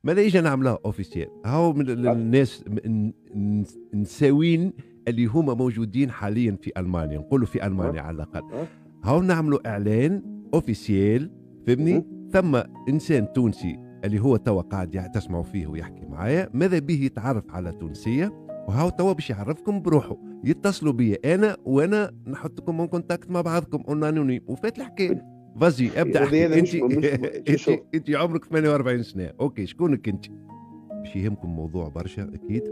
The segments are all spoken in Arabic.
ماذا يجي نعملها اوفيسيال؟ هاو من الناس النساوين اللي هما موجودين حاليا في المانيا، نقولوا في المانيا على الاقل، هاو نعملوا اعلان اوفيسيال، فهمني؟ ثم انسان تونسي اللي هو توا قاعد تسمعوا فيه ويحكي معايا، ماذا به يتعرف على تونسيه، وهاو توا باش يعرفكم بروحه، يتصلوا بي انا وانا نحطكم اون كونتاكت مع بعضكم انونيم وفات الحكايه. فازي ابدا احكي انت. انت عمرك 48 سنه، اوكي شكونك انت؟ باش يهمكم موضوع برشا اكيد.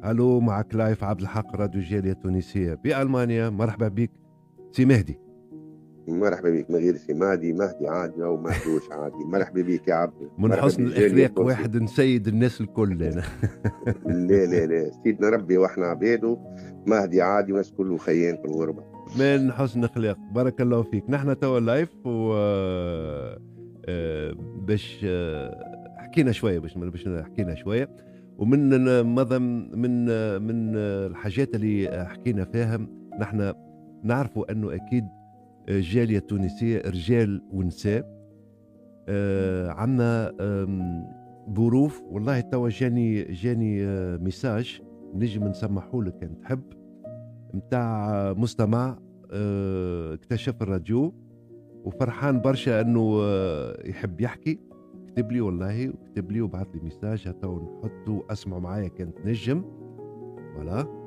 الو معك لايف عبد الحق راديو جاليه تونسيه بالمانيا، مرحبا بك سي مهدي. مرحبا بك، ما غير سي مهدي عادي او مهدوش عادي. مرحبا بك يا عبد. من حسن الاخلاق واحد نسيد الناس الكل انا. لا سيدنا ربي واحنا عباده. مهدي عادي والناس كله خيان في الغربه. من حسن اخلاق، بارك الله فيك. نحن توا لايف و باش حكينا شويه، باش حكينا شويه، ومن من الحاجات اللي حكينا فيها، نحن نعرفوا انه اكيد الجاليه التونسيه رجال ونساء، عندنا ظروف. والله توا جاني ميساج نجم نسمحه لك ان تحب، متاع مستمع اكتشف الراديو وفرحان برشا انه يحب يحكي. كتب لي والله، وكتب لي وبعث لي ميساج، هاتو نحطه اسمعوا معايا كانت نجم. فوالا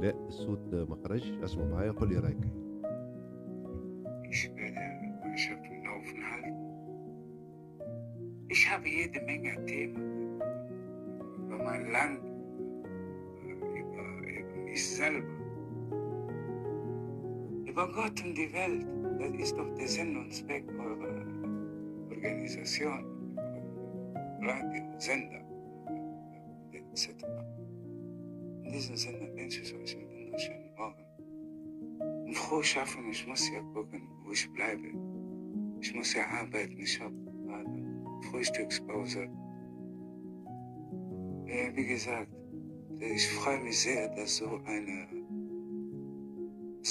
لا الصوت ما خرج، اسمعوا معايا قول لي رايك. Ich habe jede Menge Themen über mein Land, über mich selber, über Gott und die Welt. Das ist doch der Sinn und Zweck eurer Organisation, Radio, Sender, etc. In diesem Sinne wünsche ich euch einen wunderschönen Morgen. Und froh schaffen, ich muss ja gucken, wo ich bleibe. Ich muss ja arbeiten, ich habe gerade Frühstückspause. Ja, wie gesagt, ich freue mich sehr, dass so eine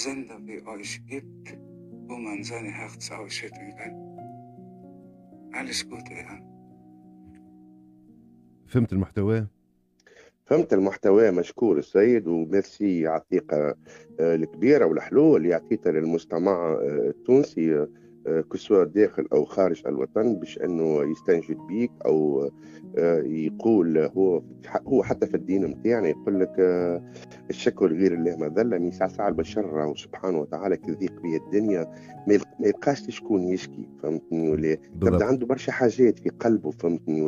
Sender wie euch gibt, wo man sein Herz ausschütten kann. Alles Gute, ja. فهمت المحتوى؟ فهمت المحتوى، مشكور السيد وميرسي على الثقة الكبيرة والحلول اللي عطيتها للمستمع التونسي كسوا داخل أو خارج الوطن، باش أنه يستنجد بيك أو يقول هو حتى في الدين متاعنا يقول لك الشكر غير الله مذلة. من ساعة البشر سبحانه وتعالى كذيق به الدنيا ما يبقاش شكون يشكي، فهمتني ولا؟ تبدا عنده برشا حاجات في قلبه، فهمتني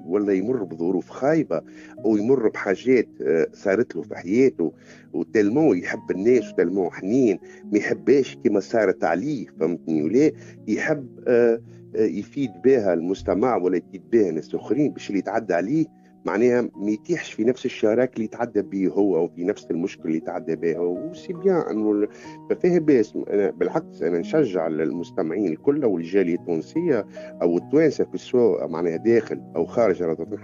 ولا يمر بظروف خايبة أو يمر بحاجات صارت له في حياته، وتلمو يحب الناس وتلمو حنين، ما يحباش كما صارت عليه، فهمتني ولا؟ يحب يفيد بها المستمع ولا يفيد بها ناس اخرين باش اللي يتعدى عليه معناها ما يتيحش في نفس الشراك اللي يتعدى به هو او في نفس المشكل اللي يتعدى به هو. وسي بيان انه فيه باس. أنا بالعكس انا نشجع المستمعين الكل والجاليه التونسيه او التوانسه في سواء معناها داخل او خارج الوطن،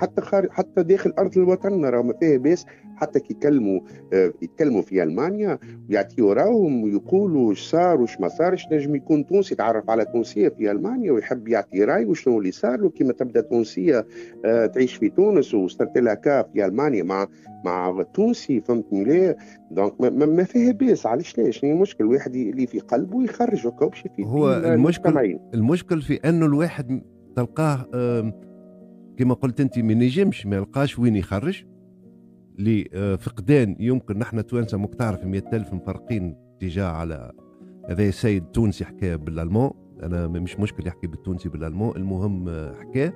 حتى داخل ارض الوطن راه ما فيه باس، حتى كي يتكلموا في المانيا ويعطيوا راهم ويقولوا ايش صار واش ما صارش. نجم يكون تونسي يتعرف على تونسيه في المانيا ويحب يعطي راي وشنو اللي صار له، كيما تبدا تونسيه تعيش في تونس وصرت لها كاف في المانيا مع تونسي، فهمتني ليه؟ دونك ما فيه باس. علاش ليش؟ المشكل الواحد اللي في قلبه يخرج هكا باش يفيد. هو المشكل في انه الواحد تلقاه كما قلت انت ما ينجمش ما يلقاش وين يخرج لفقدان. يمكن نحن توانسه مك تعرف 100,000 مفرقين تجاه على هذا سيد تونسي حكى بالالمان، انا مش مشكل يحكي بالتونسي بالالمان، المهم حكى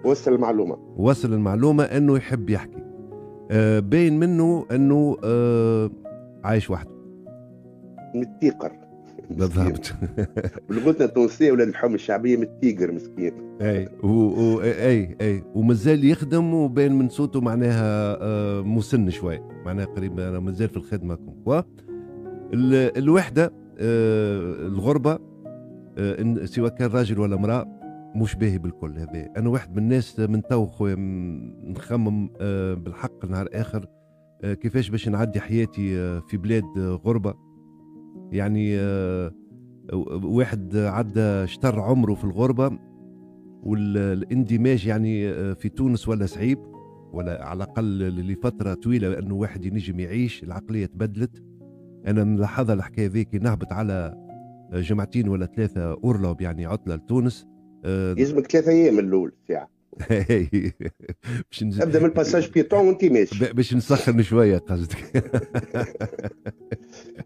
وصل المعلومه انه يحب يحكي. باين منه انه عايش وحده متيقر بالضبط. بلغتنا التونسيه ولا الحوم الشعبيه متيقر مسكين. اي ومازال يخدم، وبين من صوته معناها مسن شوي، معناها قريب انا مازال في الخدمه كوا الوحده. الغربه سواء كان راجل ولا امراه مش باهي بالكل. هذا انا واحد من الناس من تو خويا نخمم بالحق نهار اخر كيفاش باش نعدي حياتي في بلاد غربه. يعني واحد عدى شطر عمره في الغربة، والاندماج يعني في تونس ولا صعيب، ولا على الأقل لفترة طويلة، لأنه واحد ينجم يعيش، العقلية تبدلت. أنا نلاحظها الحكاية ذي كي نهبط على جمعتين ولا 3 أورلوب يعني عطلة لتونس. يلزمك 3 أيام الأول ساعة. ابدا من الباساج بيتون وانت ماشي. باش نسخن شويه قصدك.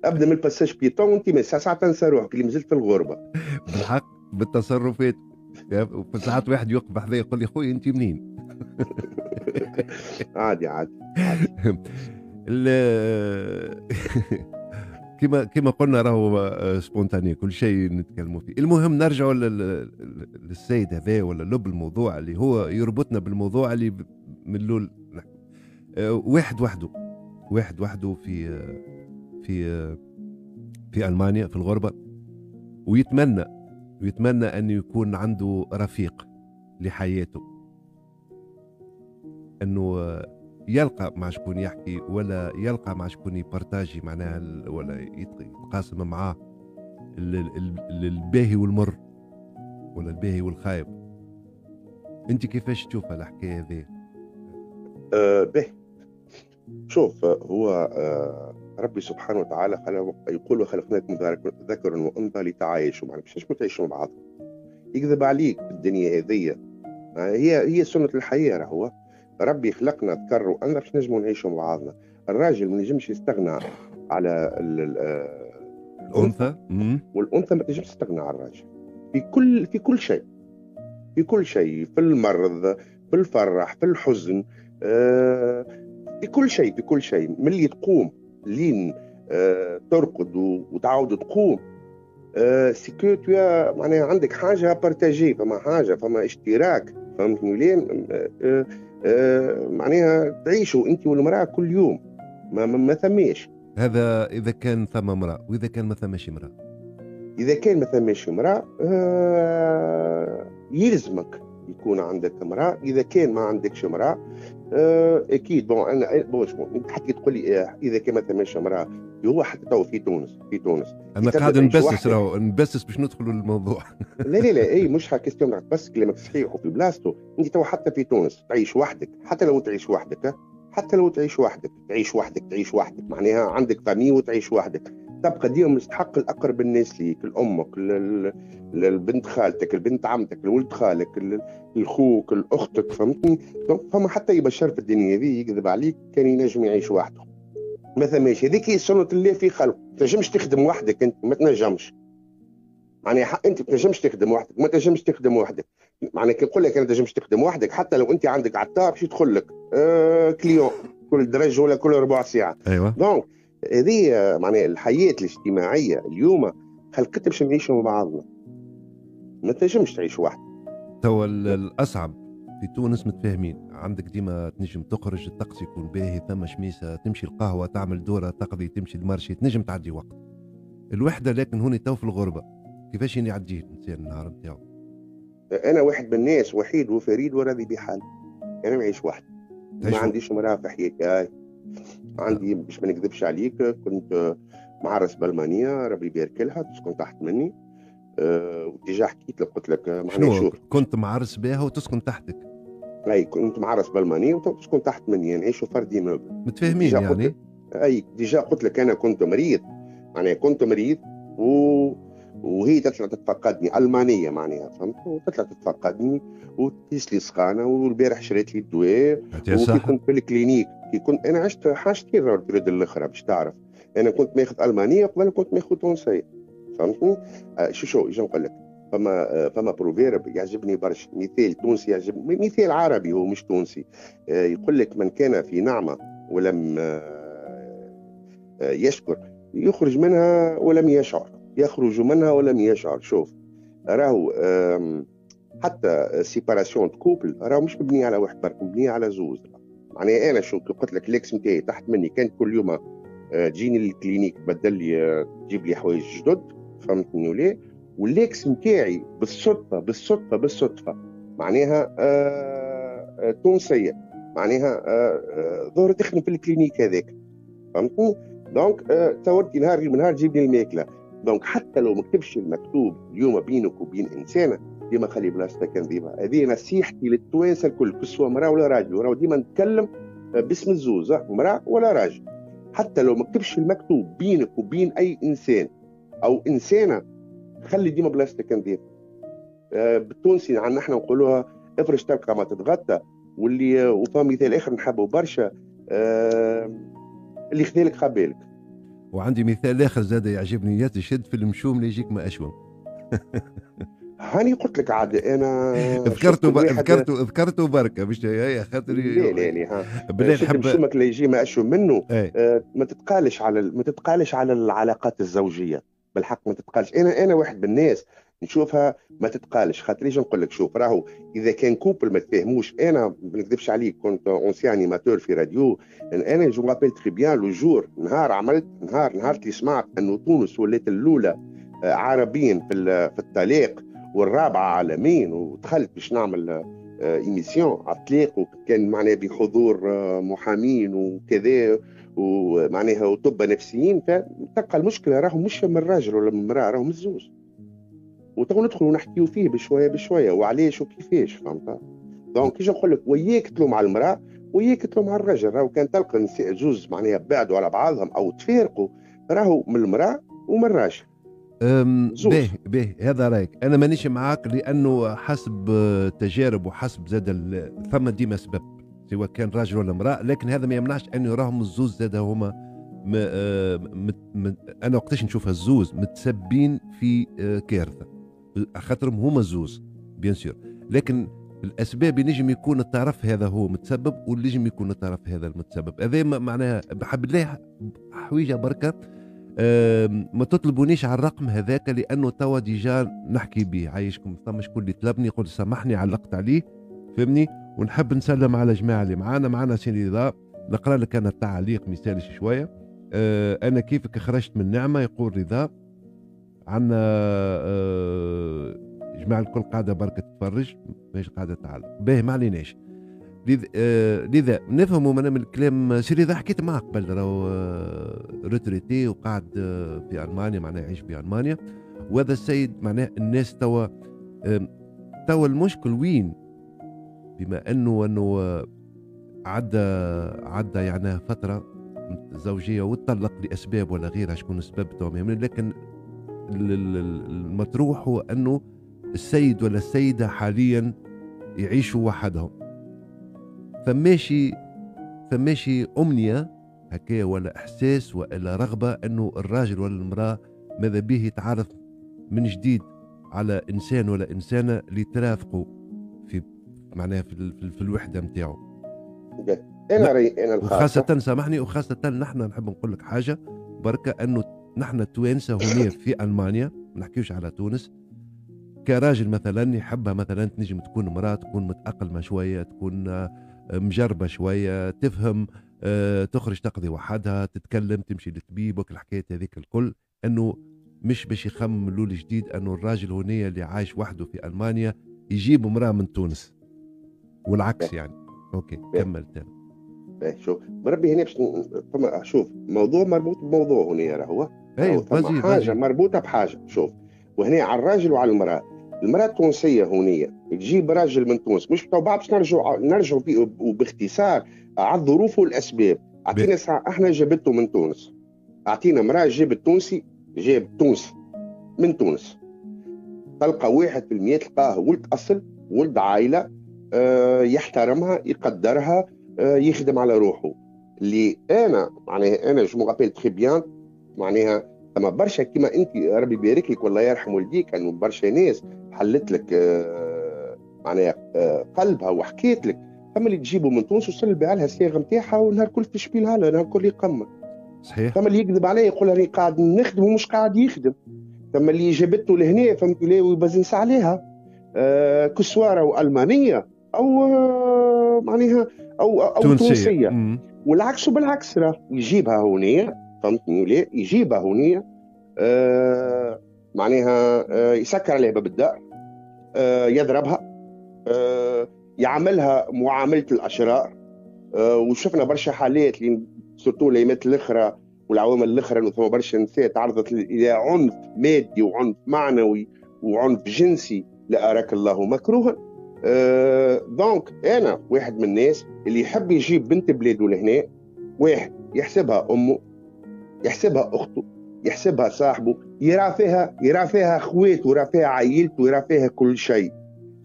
ابدا من الباساج بيتون وانت ماشي، ساعه تنسى روحك اللي مازلت في الغربه. بالحق بالتصرفات. في ساعات واحد يوقف بحذايا يقول لي خويا انت منين؟ عادي عادي. كما قلنا راهو سبونتاني كل شيء نتكلموا فيه. المهم نرجعوا للسيد هذا ولا لب الموضوع اللي هو يربطنا بالموضوع اللي من الاول. واحد وحده في ألمانيا في الغربة، ويتمنى أن يكون عنده رفيق لحياته، أنه يلقى مع شكون يحكي، ولا يلقى مع شكون يبارتاجي معناها، ولا يتقاسم معاه الباهي والمر ولا الباهي والخايب. انت كيفاش تشوف الحكايه هذه؟ به شوف، هو ربي سبحانه وتعالى يقول وخلقناكم ذكرا وانثى لتعايشوا، معناها باش تعيشوا مع بعض. يكذب عليك في الدنيا هذه، هي سنه الحياه. راهو ربي خلقنا ذكر وانثى باش نجموا نعيشوا مع بعضنا. الراجل ما ينجمش يستغنى على الانثى، والانثى ما تنجمش تستغنى على الراجل في كل شيء، في المرض، في الفرح، في الحزن، في كل شيء من اللي تقوم لين ترقد وتعاود تقوم. سيكو تيا معناها عندك حاجه بارتاجي، فما اشتراك، فهمتني لين معناها تعيشوا انت والمراه كل يوم. ما ثماش هذا اذا كان ثم امراه، واذا كان ما ثماش امراه، اذا كان ما ثماش امراه يلزمك يكون عندك امراه. اذا كان ما عندكش امراه اكيد انا انت حتى تقول لي اذا كان ما ثماش امراه، هو حتى تو في تونس انا قاعد نبسس باش ندخلوا للموضوع. لا اي مش كيستيون، بس كلامك صحيح وفي بلاصتو. انت تو حتى في تونس تعيش وحدك، حتى لو تعيش وحدك تعيش وحدك معناها عندك فامي وتعيش وحدك، تبقى ديما مستحق الأقرب الناس ليك، الأمك، البنت خالتك، البنت عمتك، الولد خالك، الخوك، الأختك، فهمتني؟ فما حتى يبشر في الدنيا هذه يكذب عليك كان ينجم يعيش وحده. ما ثماش، هذيك هي سنة الله في خلق. ما تنجمش تخدم وحدك، أنت ما تنجمش. معناها أنت ما تنجمش تخدم وحدك، ما تنجمش تخدم وحدك. معناها كي نقول لك أنا ما تنجمش تخدم وحدك، حتى لو أنت عندك عطار باش يدخل لك كليون كل درجة ولا كل ربع ساعة. أيوة. دونك هذه معناها الحياة الاجتماعية اليوم خلقت باش نعيشوا مع بعضنا، ما تنجمش تعيش وحدك. تو الأصعب في تونس متفاهمين، عندك ديما تنجم تخرج، الطقس يكون باهي، ثم شميسة، تمشي القهوة، تعمل دورة، تقضي، تمشي المارشي، تنجم تعدي وقت. الوحدة لكن هوني تو في الغربة كيفاش يعدي الإنسان النهار نتاعو؟ أنا واحد من الناس وحيد وفريد وراضي بحال، أنا نعيش وحدي، ما عنديش مرأة في حياتي. عندي باش ما نكذبش عليك، كنت معرس بألمانيا ربي يبارك لها، تسكن تحت مني. وديجا حكيت لك قلت لك شنو كنت معرس بها وتسكن تحتك؟ اي كنت معرس بألمانيا وتسكن تحت مني، نعيشوا فردي موبل. متفاهمين يعني؟ اي ديجا قلت لك انا كنت مريض، معناها كنت مريض وهي تطلع تتفقدني ألمانية معناها، فهمت؟ وتطلع تتفقدني وتقيس لي سخانة، والبارح شريت لي الدواء. وكي كنت في الكلينيك، كي كنت انا عشت حاجتين البريود الاخرى باش تعرف، انا كنت ماخذ ألمانية قبل كنت ماخذ تونسية، فهمتني؟ شو ايش نقول لك، فما بروفيرب يعجبني برشا، مثال تونسي يعجبني، مثال عربي هو مش تونسي، يقول لك من كان في نعمة ولم يشكر يخرج منها ولم يشعر، يخرج منها ولم يشعر. شوف راهو حتى سيباراسيون كوبل راهو مش مبني على واحد برك، مبني على زوز. معناها انا شو قلت لك الاكس نتاعي تحت مني كانت كل يوم تجيني للكلينيك تبدل لي، تجيب لي حوايج جدد، فهمتني ولا؟ والاكس نتاعي بالصدفه معناها تونسيه، معناها ظهر تخدم في الكلينيك هذاك، فهمتني؟ دونك تورتي نهار من نهار تجيب لي الماكله، دونك حتى لو ما كتبش المكتوب اليوم بينك وبين انسانه، ديما خلي بلاصتك كنذيبه. هذه نصيحتي للتوانسه الكل، كسوا مراه ولا راجل، وراه ديما نتكلم باسم الزوز، مراه ولا راجل. حتى لو ما كتبش المكتوب بينك وبين اي انسان او انسانه، خلي ديما بلاصتك كنذيبه. بالتونسي عندنا احنا نقولوها افرش تبقى ما تتغطى. واللي وفما مثال اخر نحبه برشا، اللي خذالك خبالك. وعندي مثال اخر زاد يعجبني، يا تشد في المشوم اللي يجيك ما اشوم. هاني قلت لك عاد انا ذكرته بركه مش هي خاطري. لا ها بالليل شد مشومك اللي يجي ما اشوم منه. ما تتقالش على العلاقات الزوجيه، بالحق ما تتقالش. انا واحد من الناس نشوفها ما تتقالش، خاطر يجي نقول لك شوف راهو اذا كان كوبل ما تفهموش. انا ما نكذبش عليك، كنت اونسيان انيماتور في راديو. انا جو مابيل تري بيان لو جور نهار اللي سمعت انه تونس ولات الاولى عربيا في الطلاق والرابعه عالميا، ودخلت باش نعمل ايميسيون على الطلاق، وكان معناها بحضور محامين وكذا ومعناها وطب نفسيين. فتبقى المشكله راهو مش من الراجل ولا من المراه، راهو من الزوج. وتو ندخلوا نحكيو فيه بشويه وعليش وكيفاش، فهمت؟ دونك كيش نقول لك، وياك تلوم على المراه وياك تلوم على الرجل. راهو كان تلقى جوز معناها بعدوا على بعضهم او تفارقوا، راهو من المراه ومن الراجل. باهي هذا رايك. انا مانيش معاك، لانه حسب تجارب وحسب زاد ثم ديما سبب سواء كان راجل ولا امراه، لكن هذا ما يمنعش انه راهم الزوز زاد هما انا وقتاش نشوفها الزوز متسبين في كارثه، خاطرهم هما الزوز بيان سور. لكن الاسباب ينجم يكون الطرف هذا هو متسبب، واللي يكون الطرف هذا المتسبب. هذا معناها بحب الله حويجه بركه. ما تطلبونيش على الرقم هذاك، لانه توا ديجا نحكي به. عايشكم ثم شكون اللي طلبني قلت سامحني علقت عليه، فهمني. ونحب نسلم على جماعه اللي معانا سيدي رضا. نقرا لك انا التعليق مثالي شويه. انا كيفك خرجت من نعمه، يقول رضا. عندنا جماعه الكل قاعده بركه تتفرج، مش قاعده تعلق باهي، ما عليناش. لذا نفهموا من الكلام. سيدي رضا حكيت معك قبل، راهو ريتريتي وقاعد في المانيا، معناه يعيش في المانيا. وهذا السيد معناه الناس توا المشكل وين؟ بما انه عدى يعني فتره زوجيه وتطلق لاسباب ولا غيرها، شكون السبب تو، لكن المطروح هو انه السيد ولا السيده حاليا يعيشوا وحدهم. فماشي امنيه هكا ولا احساس ولا رغبه انه الراجل ولا المراه ماذا به يتعرف من جديد على انسان ولا انسانه اللي ترافقوا في معناها في الوحده نتاعو. انا رايي انا وخاصه سامحني، وخاصه نحن نحب نقول لك حاجه بركه، انه نحن التوانسه هنا في المانيا، ما نحكيوش على تونس. كراجل مثلا يحبها مثلا تنجم تكون مراه تكون متأقلمه شويه، تكون مجربه شويه، تفهم، تخرج تقضي وحدها، تتكلم، تمشي للطبيب وكل الحكايات هذيك الكل. انه مش باش يخمم لول جديد انه الراجل هنا اللي عايش وحده في المانيا يجيب امراه من تونس والعكس يعني. اوكي كمل تاني. شوف بربي هنا باش شوف موضوع مربوط بموضوع هنا راهو. ايوه حاجه مربوطه بحاجه. شوف وهنا على الراجل وعلى المراه. المراه التونسيه هنا تجيب راجل من تونس، مش بتوع بعض، باش نرجعوا وباختصار على الظروف والاسباب. اعطينا ساعه احنا جابته من تونس، اعطينا امراه جابت تونسي، جاب تونسي من تونس، تلقى 1% تلقاه ولد اصل، ولد عائله، يحترمها، يقدرها، يخدم على روحه. اللي انا معناها انا جو مابيل تري بيان، معناها ثم برشا كيما انت ربي يبارك لك والله يرحم والديك، انه برشا ناس حلت لك معناها قلبها وحكيت لك. ثم اللي تجيبه من تونس وصل بها لها الصيغه نتاعها، ونهار كل تشبيلها لها، نهار كل يقمر. صحيح. ثم اللي يكذب عليه يقول راني قاعد نخدم ومش قاعد يخدم. ثم اللي جابته لهنا فهمت ليه ويبزنس عليها كسواره والمانيه او معناها او تونسيه. والعكس بالعكس، راه يجيبها هونيه، فهمتني ليه؟ يجيبها هونيه معناها يسكر عليها باب الدار، يضربها، يعملها معامله الاشرار. وشفنا برشا حالات اللي سورتو الايامات الاخرى والعوامل الاخرى انه ثم برشا نساء تعرضت الى عنف مادي وعنف معنوي وعنف جنسي لا اراك الله مكروها. دونك انا واحد من الناس اللي يحب يجيب بنت بلاده لهنا، واحد يحسبها امه، يحسبها اخته، يحسبها صاحبه، يرى فيها اخواته، يرى فيها عائلته، يرى فيها كل شيء.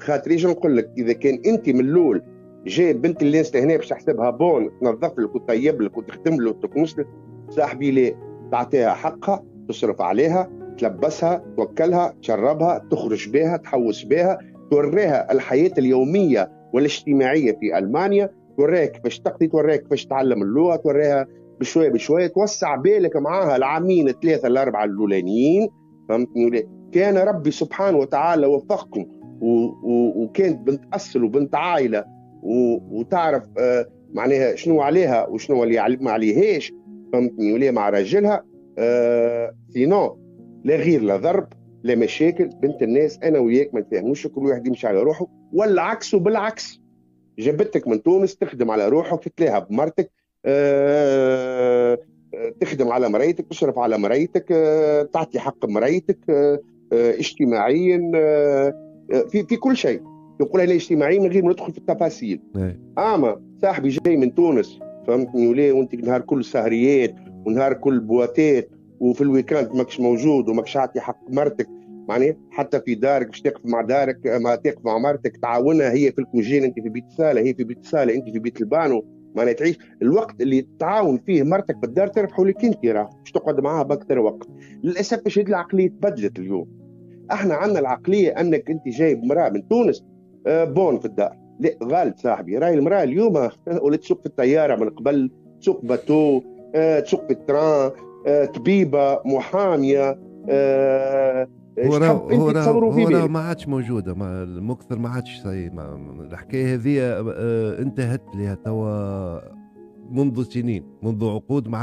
خاطر يجي نقول لك اذا كان انت من الاول جايب بنت الناس لهنا باش تحسبها بون، تنظف لك وتطيب لك وتخدم له وتكنس لك، صاحبي لا، تعطيها حقها، تصرف عليها، تلبسها، توكلها، تشربها، تخرج بها، تحوس بها، توريها الحياه اليوميه والاجتماعيه في المانيا، توريها كيفاش تقضي، توريها كيفاش تتعلم اللغه، توريها بشويه بشويه، توسع بالك معاها العامين الثلاثه الاربعه الاولانيين. فهمتني ولا؟ كان ربي سبحانه وتعالى وفقكم وكانت بنت اصل وبنت عائله وتعرف معناها شنو عليها وشنو اللي ما عليهاش، فهمتني ولا؟ مع راجلها سينو لا غير لا ضرب لا مشاكل. بنت الناس انا وياك ما نتفاهموش، كل واحد يمشي على روحه، والعكس وبالعكس. جابتك من تونس تخدم على روحك، تتلاها بمرتك، تخدم على مرايتك، تشرف على مرايتك، تعطي حق مرايتك اجتماعيا، في كل شيء. يقول انا اجتماعيا من غير ما ندخل في التفاصيل. اما صاحبي جاي من تونس، فهمتني ولا؟ وانت نهار كل سهريات ونهار كل بواتات، وفي الويكاند ماكش موجود وماكش عاطي حق مرتك، معناها حتى في دارك باش تقف مع دارك، ما تقف مع مرتك تعاونها، هي في الكوجين انت في بيت الصاله، هي في بيت الصاله انت في بيت البانو، معناها تعيش الوقت اللي تعاون فيه مرتك بالدار تربحوا لك انت، راه باش تقعد معاها باكثر وقت. للاسف باش هذه العقليه تبدلت اليوم. احنا عندنا العقليه انك انت جايب مراه من تونس بون في الدار، لا غالط صاحبي، راهي المراه اليوم ولا تسوق في الطياره من قبل، تسوق باتو، تسوق في التران، طبيبه، محاميه، هو ما عادش موجوده، المكثر ما عادش الحكايه هذه انتهت لها توا منذ سنين، منذ عقود. ما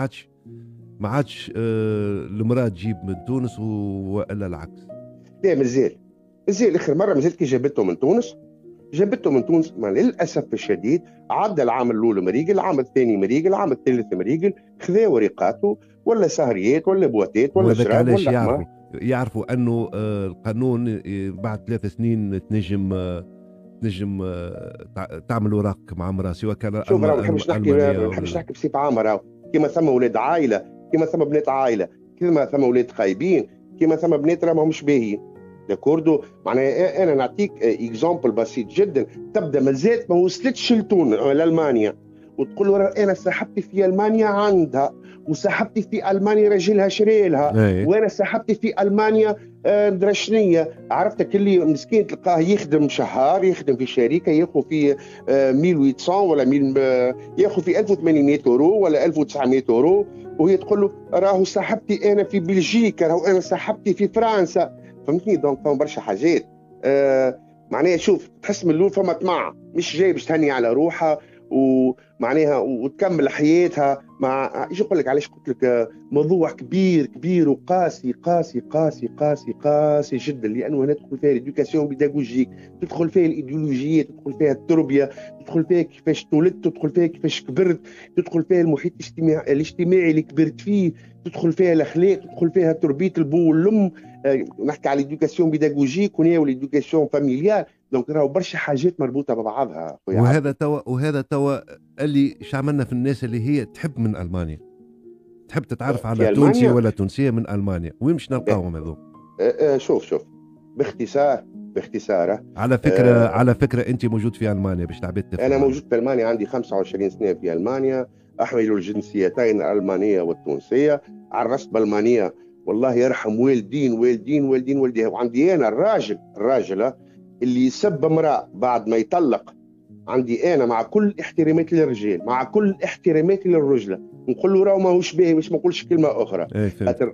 عادش المراه تجيب من تونس والا العكس. لا مازال اخر مره مازالت كي جابته من تونس مع للاسف الشديد عدى العام الاول مريقل، العام الثاني مريقل، العام الثالث مريقل، خذا ورقاته ولا سهريات ولا بواتات ولا شراب ولا حمار. يعرفوا انه القانون بعد 3 سنين تنجم تعمل وراق مع امراه، سواء كان شوف ما نحبش نحكي بصفه عامه، كيما ثم اولاد عائله، كيما ثم بنات عائله، كيما ثم اولاد خايبين، كيما ثم بنات راهم مش باهيين. داكوردو، معناها انا نعطيك اكزامبل بسيط جدا. تبدا مازالت ما وصلتش لالمانيا وتقول له انا صاحبتي في المانيا عندها، وصاحبتي في المانيا راجلها شري لها، وانا صاحبتي في المانيا درشنيه. عرفتك اللي مسكين تلقاه يخدم شهر، يخدم في شركه ياخذ في 1800 ولا ياخذ في 1800 اورو ولا 1900 اورو، وهي تقول له راهو صاحبتي انا في بلجيكا، راهو انا صاحبتي في فرنسا. فهمتني؟ دونك فما برشا حاجات معناها شوف تحس من الاول فما طمع، مش جاي باش تهني على روحها ومعناها وتكمل حياتها. مع ايش نقول لك، علاش قلت لك موضوع كبير وقاسي قاسي قاسي قاسي قاسي جدا، لانه هنا تدخل فيها الادوكاسيون بيداغوجيك، تدخل فيها الايديولوجيات، تدخل فيها التربيه، تدخل فيها كيفاش تولدت، تدخل فيها كيفاش كبرت، تدخل فيها المحيط الاجتماعي اللي كبرت فيه، تدخل فيها الاخلاق، تدخل فيها تربيه البو والام. نحكي على الادوكاسيون بيداغوجيك والادوكاسيون فاميليال. دونك راهو برشا حاجات مربوطه ببعضها خويا. وهذا توا اللي عملنا في الناس اللي هي تحب من المانيا، تحب تتعرف على تونسي ولا تونسيه من المانيا، وين مش نلقاهم هذوك؟ شوف باختصار على فكره انت موجود في المانيا باش تعبت. انا موجود في المانيا، عندي 25 سنه في المانيا، احمل الجنسيتين الالمانيه والتونسيه، عرست بالمانيا والله يرحم والدين. وعندي انا الراجل اللي يسب امراه بعد ما يطلق، عندي انا مع كل احتراماتي للرجال، مع كل احتراماتي للرجله، نقول له راهو ماهوش باهي باش ما نقولش كلمه اخرى. خاطر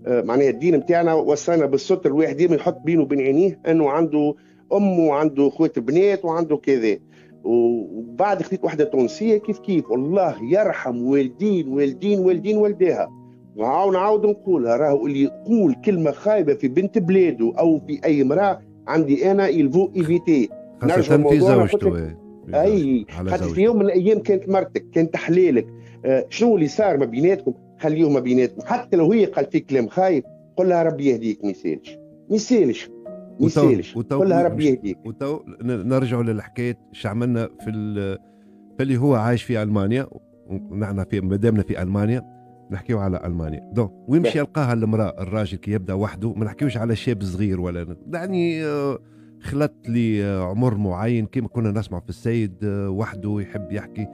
معناها الدين نتاعنا وصلنا بالستر، الواحد ديما يحط بينه وبين عينيه انه عنده ام وعنده اخوات بنات وعنده كذا. وبعد خديت واحده تونسيه كيف والله يرحم والدين والديها. ونعاود نقولها، راهو اللي يقول كلمه خايبه في بنت بلاده او في اي امراه، عندي انا يلفو ايفيتي. خاصة في زوجته. اي خاطر في يوم من الايام كانت مرتك، كانت حلالك. شنو اللي صار ما بيناتكم؟ خليه ما بيناتكم، حتى لو هي قال فيك كلام خايب قل لها ربي يهديك، ما يسالش قل لها ربي يهديك. وتو نرجعوا للحكايه ايش عملنا في اللي هو عايش في المانيا، ونحن في مدامنا في المانيا نحكيو على المانيا. دونك وين مشي يلقاها المراه الراجل كي يبدا وحده، ما نحكيوش على شاب صغير ولا يعني خلط لي عمر معين كما كنا نسمع في السيد وحده يحب يحكي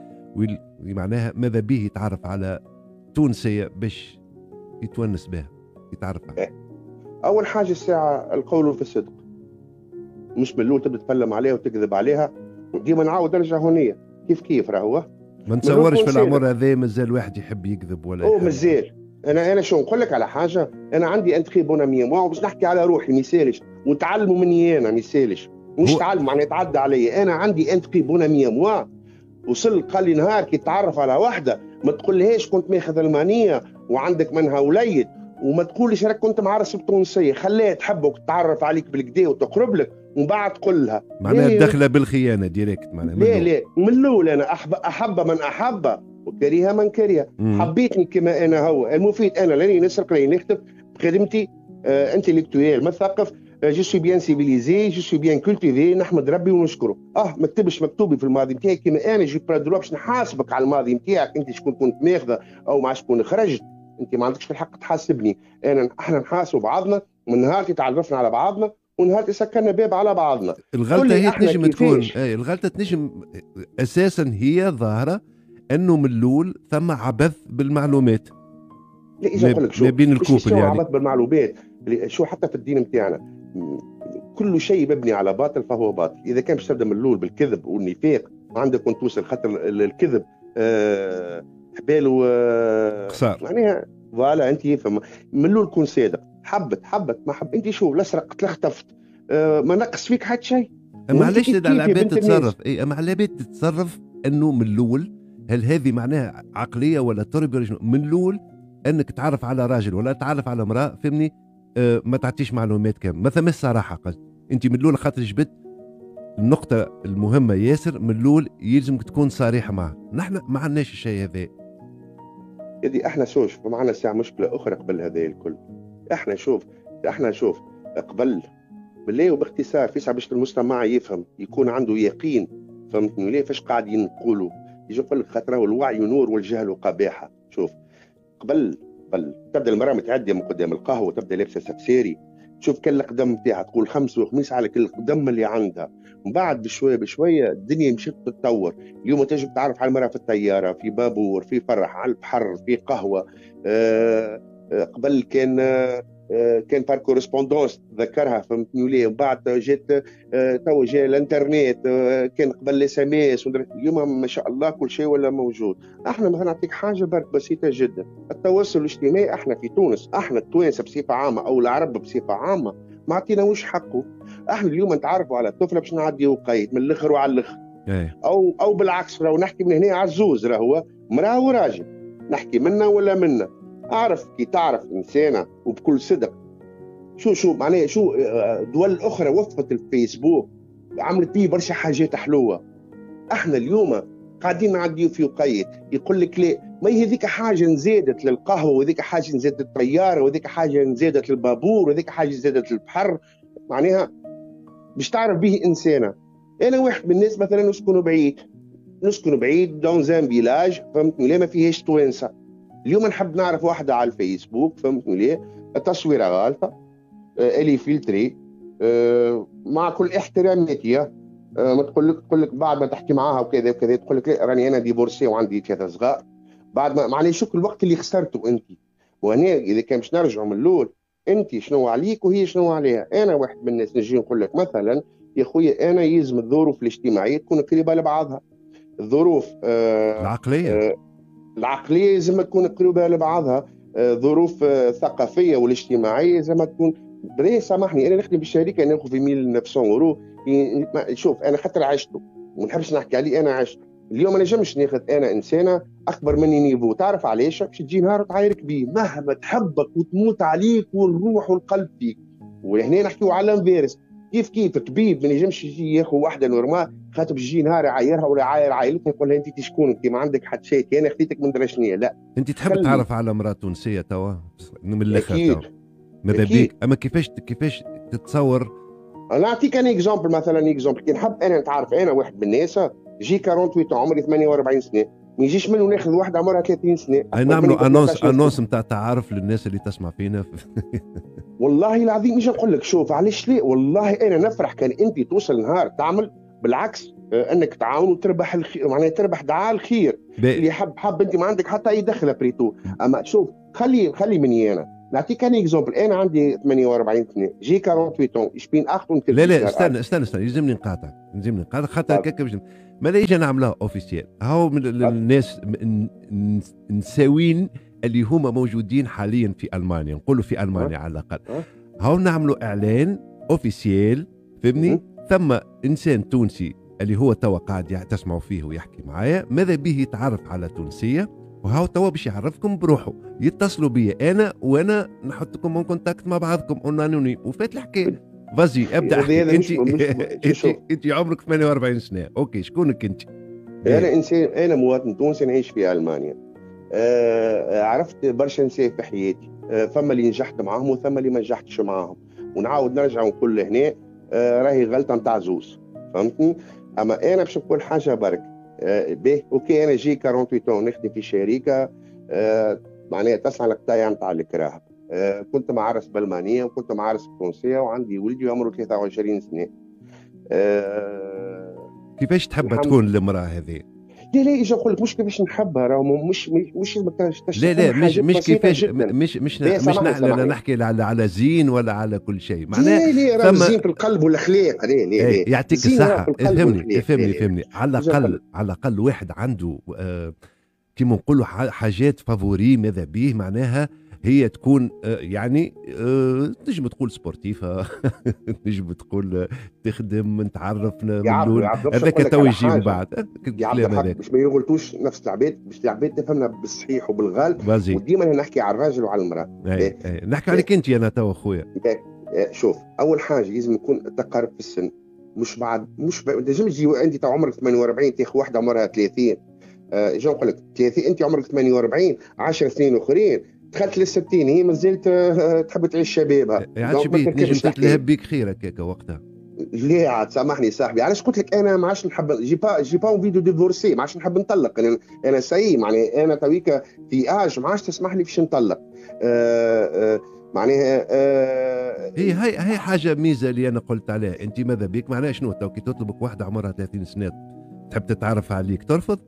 معناها ماذا به يتعرف على تونسية باش يتونس بها يتعرف عليها. اول حاجه الساعه القول في الصدق، مش من الاول تبدا تتكلم عليها وتكذب عليها. وديما نعاود ارجع هونيه كيف راهو ما نتصورش في العمر هذا مازال واحد يحب يكذب ولا مازال. انا شو نقول لك على حاجه، انا عندي انتخي بونا ميموا باش نحكي على روحي ما يسالش، وتعلموا مني انا ما يسالش، مش تعلموا معناها يتعدى عليا. انا عندي انتخي بونا ميموا وصل قال لي نهار كي تعرف على واحده ما تقولهاش كنت ماخذ المانيه وعندك منها وليد، وما تقولش راك كنت معرس بتونسيه، خليها تحبك وتتعرف عليك بالكدا وتقرب لك ومن بعد تقول لها معناها داخله بالخيانه ديريكت. معناها لا من الاول انا احب من احب وكره من كره. حبيتني كما انا هو المفيد، انا لاني نسرق لاني نكتب بخدمتي انتليكتويال مثقف، جو سوي بيان سيفيليزي جو سوي بيان كولتيفي، نحمد ربي ونشكره. ما كتبش مكتوبي في الماضي نتاعي كما انا جي برادرو باش نحاسبك على الماضي نتاعك، انت شكون كنت ماخذه او مع شكون خرجت، انت ما عندكش في الحق تحاسبني. احنا نحاسب بعضنا من نهار تعرفنا على بعضنا ونهار سكرنا باب على بعضنا. الغلطه هي تنجم تكون الغلطه تنجم اساسا هي ظاهره انه من الاول ثم عبث بالمعلومات. لا اذا نقول لك شو ما بين الكوبل يعني عبث بالمعلومات. شو حتى في الدين نتاعنا كل شيء مبني على باطل فهو باطل. اذا كان باش تبدا من الاول بالكذب والنفاق عندك وانت توصل، خاطر الكذب حباله قصار معناها فوالا. انت فما من الاول كون صادق، حبت ما حب انت شو لا سرقت لا اختفت، ما نقص فيك حتى شيء. اما علاش العباد تتصرف اما العباد تتصرف انه من الاول هل هذه معناها عقليه ولا تربيه من الاول انك تعرف على راجل ولا تعرف على امراه فهمني ما تعطيش معلومات كامله، ما ثمش صراحه. قلت انت من الاول خاطر جبت النقطه المهمه ياسر، من الاول يلزمك تكون صريحه معها. نحن ما عندناش الشيء هذا. يدي احنا شوف معنا ساعه مشكله اخرى قبل هذا الكل. احنا شوف قبل بالله وباختصار في ساعه باش المجتمع يفهم يكون عنده يقين، فهمتني ليه فاش قاعدين نقولوا يجي يقول لك خاطر الوعي نور والجهل قباحه. شوف قبل تبدا المراه متعديه من قدام القهوه تبدا لابسه سفسيري، شوف كل القدم نتاعها تقول خمس وخميس على كل القدم اللي عندها. ومن بعد بشويه الدنيا مشيت تتطور. اليوم تجي تعرف على المراه في الطياره، في بابور، في فرح، على البحر، في قهوه. قبل كان بار كورسبوندونس تذكرها فهمتني ليه. ومن بعد جات تو جا الانترنت، كان قبل الاس ام اس. اليوم ما شاء الله كل شيء ولا موجود. احنا مثلا نعطيك حاجه برك بسيطه جدا، التواصل الاجتماعي احنا في تونس، احنا التوانسه بصفه عامه او العرب بصفه عامه ما عطيناوش حقه. احنا اليوم نتعرفوا على الطفله باش نعديو قيد من الاخر وعلى الاخر، او بالعكس راهو نحكي من هنا عزوز راهو مراه وراجل، نحكي منا ولا منا. اعرف كي تعرف انسانه وبكل صدق شو معناها شو دول اخرى وفت الفيسبوك عملت فيه برشا حاجات حلوه. احنا اليوم قاعدين نعديو في قيد يقول لك لا ما هذيك حاجه نزادت للقهوه وذيك حاجه نزادت للطياره وذيك حاجه نزادت للبابور وذيك حاجه نزادت للبحر، معناها باش تعرف به انسانه. انا واحد من الناس مثلا نسكن بعيد دون زان فيلاج فهمتني ليه ما فيهاش توانسه. اليوم نحب نعرف واحده على الفيسبوك فهمتني ليه التصويره غالطه الي فلتري مع كل احتراماتي. ما تقول لك بعد ما تحكي معاها وكذا وكذا تقول لك راني انا ديفورسي وعندي 3 صغار. بعد ما معليش شوف الوقت اللي خسرته انت. وهنا اذا كان باش نرجعوا من الاول انت شنو عليك وهي شنو عليها. انا واحد من الناس نجي نقول لك مثلا يا خويا انا يلزم الظروف الاجتماعيه تكون قريبه لبعضها. الظروف العقليه لازم تكون قريبه لبعضها. ظروف ثقافيه والاجتماعيه لازم تكون بري. سامحني انا نخدم بالشركه ناخذ في 1900 يورو. شوف انا خاطر عشته وما نحبش نحكي عليه انا عشت. اليوم انا نجمش ناخذ انا انسانه اكبر مني نيفو. تعرف علاش؟ باش تجي نهار تعايرك بيه مهما تحبك وتموت عليك والروح والقلب فيك. وهنا نحكيو على الانفيرس. كيف طبيب ما ينجمش يجي ياخذ واحده نورمال خاطر يجي نهار يعايرها ولا يعاير عائلتها يقول لها انت شكون انت ما عندك حتى شيء انا خديتك من درشنيه. لا انت تحب تعرف على امراه تونسيه توا من الاخر اكيد توا ماذا بيك؟ اما كيفاش تتصور؟ انا نعطيك انا اكزومبل مثلا كي نحب انا نتعرف انا واحد من الناس جي 48 عمري 48 سنه ما يجيش منه ناخذ واحده عمرها 30 سنه. اي نعملوا انونس نتاع تعارف للناس اللي تسمع فينا. والله العظيم مش نقول لك شوف علاش ليه، والله انا نفرح كان انت توصل نهار تعمل بالعكس انك تعاون وتربح الخير، معناها تربح دعاء الخير اللي حب انت ما عندك حتى اي دخل بريتو. اما شوف خلي مني انا نعطيك انا اكزومبل. انا عندي 48 سنه جي 48 ايش بين اختون لا استنى يلزمني نقاطعك خاطر هكاك باش ماذا يجي نعملها اوفيسيال. هاو من الناس نساوين اللي هما موجودين حاليا في المانيا، نقولوا في المانيا على الاقل، هاو نعملوا اعلان اوفيسيال فهمني. ثم انسان تونسي اللي هو توا قاعد تسمعوا فيه ويحكي معايا ماذا به يتعرف على تونسيه، وهاو توا باش يعرفكم بروحه. يتصلوا بي انا وانا نحطكم اون كونتاكت مع بعضكم اونانوني وفات الحكايه. فازي ابدا احكي. انت عمرك 48 سنه، اوكي شكونك انت؟ انا انسان، انا مواطن تونسي نعيش في المانيا. عرفت برشا نساء في حياتي، فما اللي نجحت معاهم وثم اللي ما نجحتش معاهم، ونعاود نرجع ونقول هنا راهي غلطه نتاع زوز، فهمتني؟ اما انا باش نقول حاجه برك. باهي اوكي انا جي 48 نخدم في شركه معناها تسعى للقطاع نتاع الكراهب. كنت معرس بالمانيه وكنت معرس تونسيه وعندي ولدي عمره 23 سنه. كيفاش تحب تكون المراه هذه؟ لا ايش نقول لك، مش كيفاش نحبها، راهو مش لا مش كيفاش مش نحكي على زين ولا على كل شيء، معناها لا زين في القلب والاخلاق. لا يعطيك الصحه. فهمني على الاقل واحد عنده كيما نقولوا حاجات فافوري ماذا به، معناها هي تكون يعني تنجم تقول سبورتيفة، تنجم تقول تخدم نتعرف ملول، هذاك تو يجي من بعد الكلام هذاك باش ما يغلطوش نفس العباد، باش العباد تفهمنا بالصحيح وبالغلط، وديما نحكي على الراجل وعلى المراه. نحكي عليك انت انا تو اخويا. شوف اول حاجه لازم يكون التقارب في السن، مش تنجم تجي انت تو عمرك 48 تاخذ واحده عمرها 30. اجي نقول لك 30 انت عمرك 48 10 سنين اخرين دخلت لل60 هي مازالت تحب تعيش شبابها. يعني شبيت نجم تتلهب بيك خير هكاك وقتها. ليه عاد سامحني صاحبي، علاش قلت لك انا ما عادش نحب جي با اون فيديو ديفورسي، ما عادش نحب نطلق. انا سي معناها انا تويك في اج ما عادش تسمح لي باش نطلق. معناها هي حاجه ميزه اللي انا قلت عليها. انت ماذا بيك معناها شنو تو كي تطلبك واحده عمرها 30 سنه تحب تتعرف عليك ترفض؟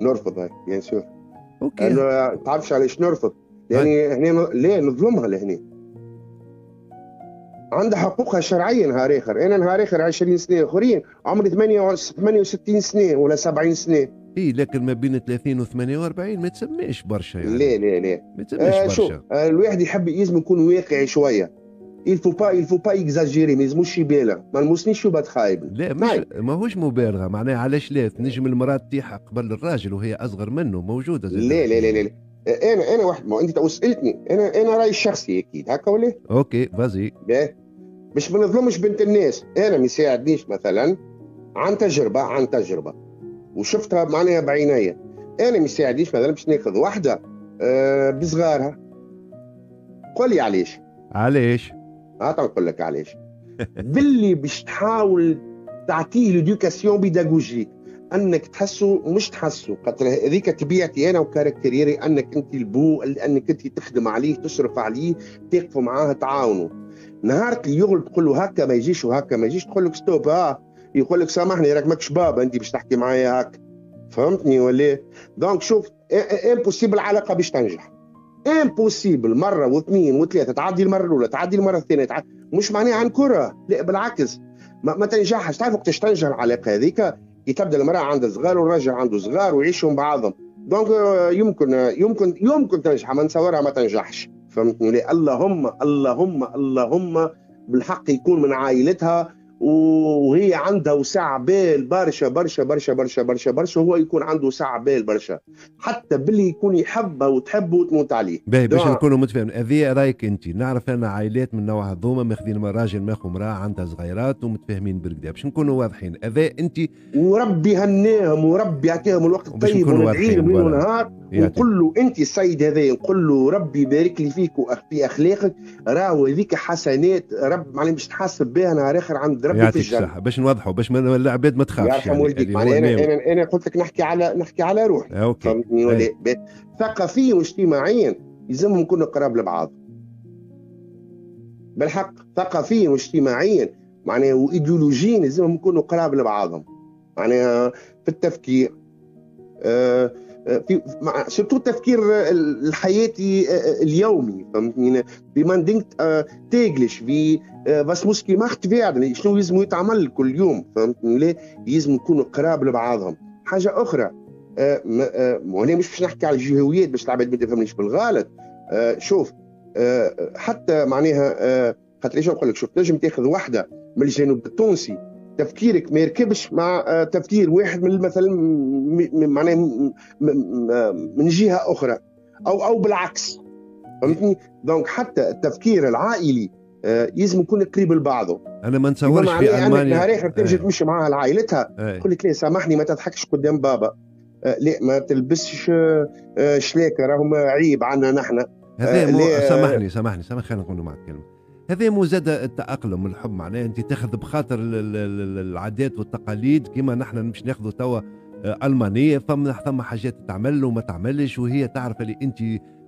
نرفض هاي بيان سور. اوكي انا تعرفش علاش نرفض؟ يعني هنا ليه نظلمها لهنا؟ عندها حقوقها شرعيا. نهار اخر انا نهار اخر 20 سنه اخرين عمري 68 سنه ولا 70 سنه. لكن ما بين 30 و 48 ما تسميش برشا يعني. لا ما تسميش برشا. شوف الواحد يحب لازم يكون واقعي شويه. il faut pas exagérer، ما يلزموش يبالغ، ما نموسنيش شو خايب. لا ماهوش مبالغه، معناها علاش لا تنجم المراه تطيح قبل الراجل وهي اصغر منه موجوده زي لا انا واحد، ما انت تو سالتني انا رايي الشخصي اكيد هكا ولا؟ اوكي فازي. باش ما نظلمش بنت الناس، انا ما يساعدنيش مثلا عن تجربه وشفتها معناها بعينيا، انا ما يساعدنيش مثلا باش ناخذ واحده بصغارها. قول لي علاش؟ نقول لك علاش. باللي باش تحاول تعطيه ليدوكاسيون بيداغوجيك، انك تحسه مش تحسه، خاطر هذيك طبيعتي انا وكاركتيري، انك انت البو، انك انت تخدم عليه تشرف عليه تقفوا معاه تعاونوا. نهار اللي يغلط تقول له هكا ما يجيش وهكا ما يجيش، تقول لك ستوب يقول لك سامحني راك ماكش بابا انت باش تحكي معايا هكا، فهمتني ولا؟ دونك شوف امبوسيبل علاقه باش تنجح، امبوسيبل مره واثنين وثلاثه، تعدي المره الاولى تعدي المره الثانيه مش معناها عن كره، لا بالعكس ما تنجحش. تعرف وقتاش تنجح العلاقه هذيك؟ كي تبدا المراه عندها صغار والراجل عنده صغار ويعيشوا مع بعضهم، دونك يمكن تنجح، ما نصورها ما تنجحش، فهمتني؟ اللهم بالحق يكون من عائلتها وهي عندها وسع بال برشا برشا برشا برشا برشا برشا، وهو يكون عنده وسع بال برشا، حتى باللي يكون يحبها وتحبه وتموت عليه. باهي باش نكونوا متفاهمين، هذه رايك انت. نعرف انا عائلات من نوع هذوما ماخذين راجل ماخذ امراه عندها صغيرات ومتفاهمين بالكدا، باش نكونوا واضحين. هذا انت وربي هناهم وربي يعطيهم الوقت الطيب وندعي له ليل ونهار، ونقول له انت السيد هذا، نقول له ربي يبارك لي فيك وفي اخلاقك، راهو هذيك حسنات رب معناها باش تحاسب بها نهار اخر عند ربي في الجنه. صح، باش نوضحوا باش العباد ما تخافش. يرحم والديك. انا قلت لك نحكي على روحي. فهمتني ولا؟ ثقافيا واجتماعيا يلزمهم نكونوا قراب لبعض بالحق، ثقافيا واجتماعيا معناها وايديولوجيا يلزمهم يكونوا قراب لبعضهم، معناها في التفكير، في سورتو التفكير الحياتي اليومي. فهمتني؟ بما دينكت تاجلش في بس موسكي ماخت فيها شنو لازم يتعمل كل يوم. فهمتني؟ ليه لازم يكونوا قراب لبعضهم. حاجه اخرى، وانا مش باش نحكي على الجهويات باش العباد ما تفهمنيش بالغلط. شوف، حتى معناها خاطر ايش نقول لك، شوف تنجم تاخذ واحده من الجنوب التونسي تفكيرك ما يركبش مع تفكير واحد من مثلا معناها من جهه اخرى، او بالعكس. فهمتني؟ دونك حتى التفكير العائلي لازم يكون قريب لبعضه. انا ما نتصورش في المانيا نهار اخر تمشي تمشي معاها لعائلتها تقول لك لا سامحني ما تضحكش قدام بابا، لا ما تلبسش شلاكه راهم عيب عنا نحن. سامحني خلينا نقول معك كلمه. هذا مو زاد التأقلم الحب، معناه انت تاخذ بخاطر العادات والتقاليد كما نحن مش ناخذوا توا المانيه، ثم حاجات تعمل وما تعملش، وهي تعرف اللي انت